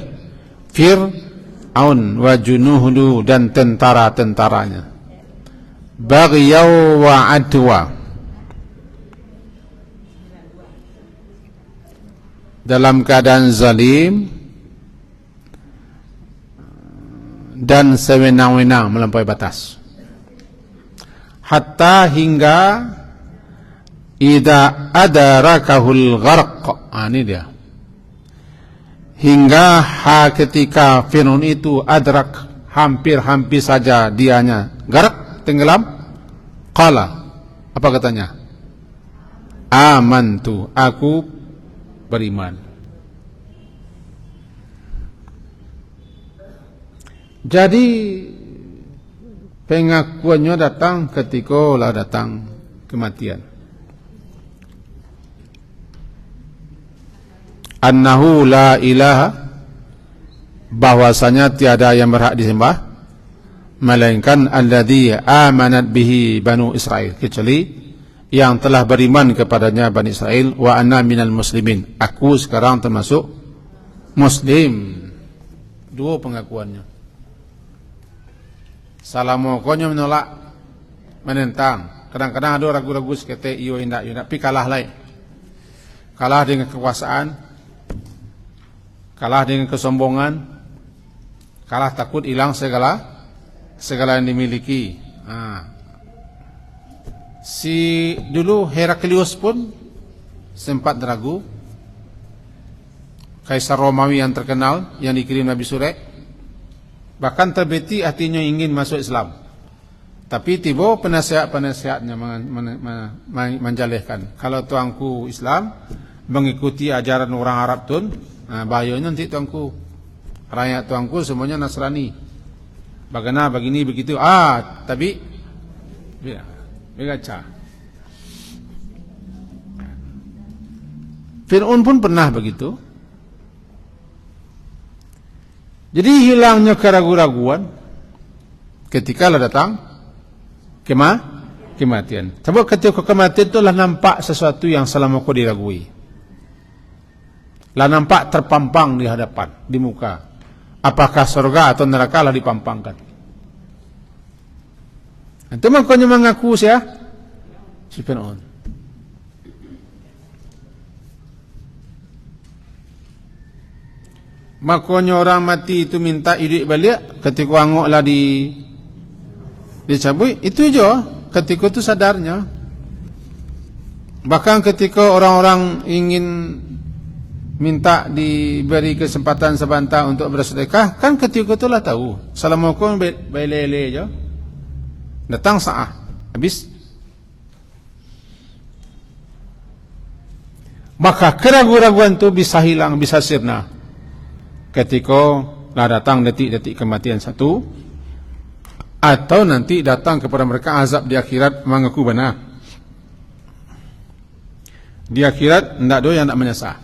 Fir'aun wa junuhudu, dan tentara-tentaranya. Baghyaw wa adwa, dalam keadaan zalim dan sewenang-wenang, melampaui batas. Hatta hingga idza adarakahul gharq. Ini dia. Hingga ketika Fir'aun itu adrak, hampir saja dianya gharq, tenggelam. Qala, apa katanya? Amantu, aku beriman. Jadi pengakuannya datang ketika datang kematian. Annahu la ilaha, bahwasanya tiada yang berhak disembah melainkan alladzi amanat bihi Banu Israel, kecuali yang telah beriman kepadanya Bani Israel. Wa anna minal muslimin, aku sekarang termasuk muslim. Dua pengakuannya. Salamokonya menolak, menentang. Kadang-kadang ada ragu-ragu sekete iyo indak, tapi kalah lain. Kalah dengan kekuasaan, kalah dengan kesombongan, kalah takut hilang segala yang dimiliki. Si dulu Heraklius pun sempat ragu. Kaisar Romawi yang terkenal yang dikirim Nabi Surek, bahkan terbeti hatinya ingin masuk Islam, tapi tiba penasihat-penasihatnya menjalihkan, kalau tuanku Islam mengikuti ajaran orang Arab tun, bahayanya nanti tuanku, rakyat tuanku semuanya Nasrani, bagaimana begini begitu. Tapi begaca. Fir'aun pun pernah begitu. Jadi hilangnya keraguan-raguan ketika datang kematian. Sebab ketika kematian itulah nampak sesuatu yang selama kau diragui. Lah nampak terpampang di hadapan, di muka. Apakah surga atau neraka lah dipampangkan. Itu makanya mengaku si Fir'aun. Makanya orang mati itu minta hidup balik ketika angoklah dicabut, itu aja ketika itu sadarnya. Bahkan ketika orang-orang ingin minta diberi kesempatan sebentar untuk bersedekah, kan ketika itulah tahu. Assalamualaikum bailele je. Datang saat habis. Maka keraguan-raguan itu bisa hilang, bisa sirna ketika lah datang detik-detik kematian satu, atau nanti datang kepada mereka azab di akhirat mengaku benar. Di akhirat tidak ada yang tidak menyesal.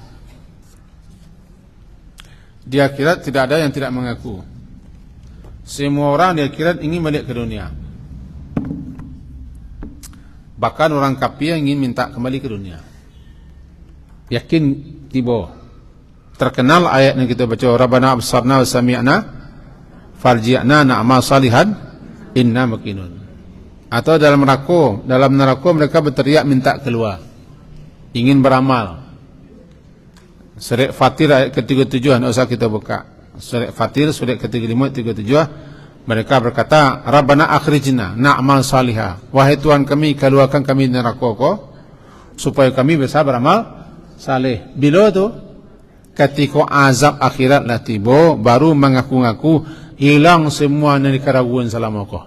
Di akhirat tidak ada yang tidak mengaku. Semua orang di akhirat ingin balik ke dunia. Bahkan orang kafir ingin minta kembali ke dunia. Yakin tiba. Terkenal ayat yang kita baca, Rabbana absarna wa sami'na farji'na na'mal salihan inna muqinun. Atau dalam neraka mereka berteriak minta keluar, ingin beramal. Surat Fatir ayat ke-37, tidak usah kita buka. Surat Fatir surat ke-35 37, mereka berkata, Rabbana akhrijna na'mal salihah. Wahai Tuhan kami, keluarkan kami dari neraka supaya kami bisa beramal saleh. Bila tu ketika azab akhirat lah tiba, baru mengaku-ngaku hilang semua dari keraguan selama kau.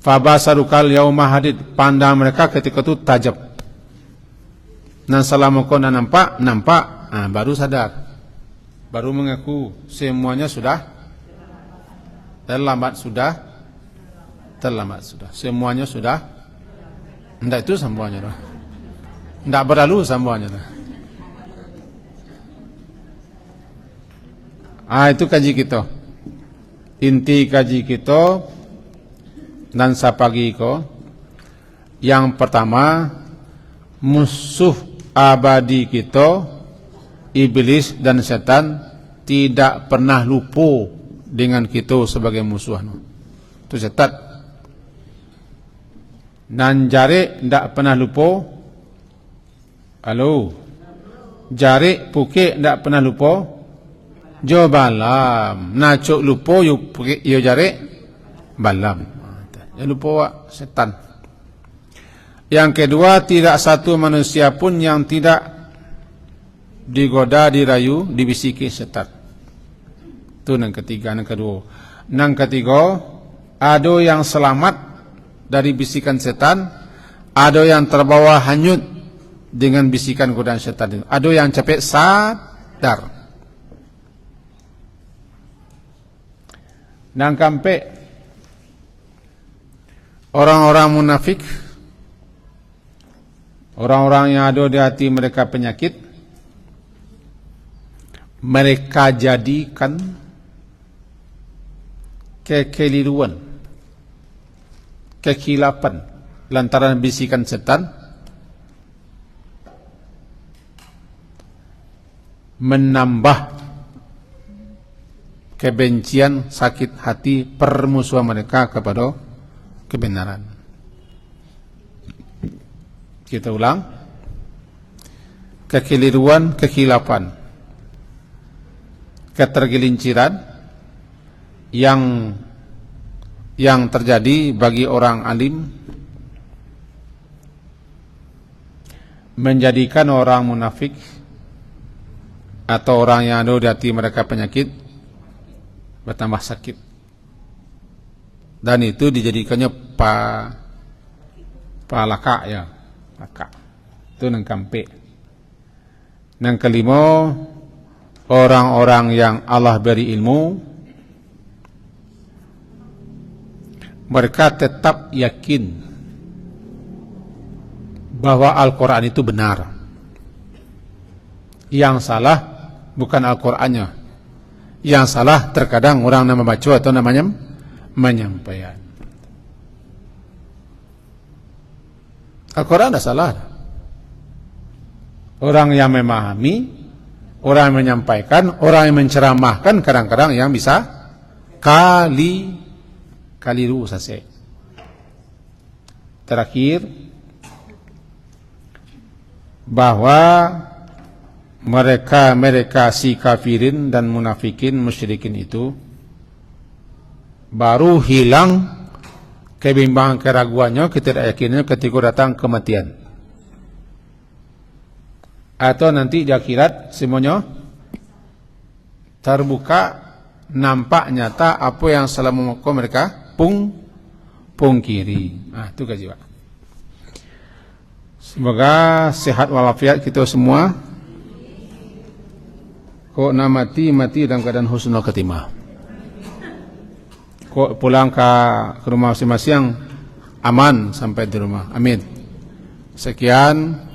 Fabasarukal yauma hadid, pandang mereka ketika itu tajam. Dan selama kau nampak, baru sadar, baru mengaku semuanya sudah terlambat, semuanya sudah, tidak itu semuanya dah, tidak berlalu semuanya dah. Itu kaji kita, inti kaji kita dan sapagi ko. Yang pertama, musuh abadi kita, iblis dan setan, tidak pernah lupa dengan kita sebagai musuh. Itu setan. Dan jari tidak pernah lupa. Halo. Jari puke tidak pernah lupa. Jo balam. Nacuk lupa yo jari balam. Jangan lupa setan. Yang kedua, tidak satu manusia pun yang tidak digoda, dirayu, dibisiki setan. Itu yang ketiga. Yang kedua, yang ketiga, ada yang selamat dari bisikan setan, ada yang terbawa hanyut dengan bisikan godaan setan. Ada yang capek sadar. Dan kampe orang-orang munafik, orang-orang yang ada di hati mereka penyakit, mereka jadikan kekeliruan, kekilapan lantaran bisikan setan menambah kebencian, sakit hati, permusuhan mereka kepada kebenaran. Kita ulang, kekeliruan, kekilapan, ketergelinciran yang terjadi bagi orang alim menjadikan orang munafik atau orang yang ada di hati mereka penyakit bertambah sakit, dan itu dijadikannya palaka ya, laka. Itu nang kampe. Yang kelima, orang-orang yang Allah beri ilmu, mereka tetap yakin bahwa Al-Quran itu benar. Yang salah bukan Al-Qurannya. Yang salah terkadang orang yang membaca atau namanya menyampaikan. Al-Quran tidak salah. Orang yang memahami, orang yang menyampaikan, orang yang menceramahkan, kadang-kadang yang bisa kaliru sase. Terakhir, bahwa mereka si kafirin dan munafikin, musyrikin itu baru hilang kebimbangan, keraguannya, ketidakyakinannya ketika datang kematian. Atau nanti di akhirat semuanya terbuka, nampak nyata apa yang selama mereka pungkiri. Itu kaji Pak. Semoga sehat walafiat kita semua. Kok mati dalam keadaan husnul khatimah. Kok pulang ke rumah masing-masing aman sampai di rumah. Amin. Sekian.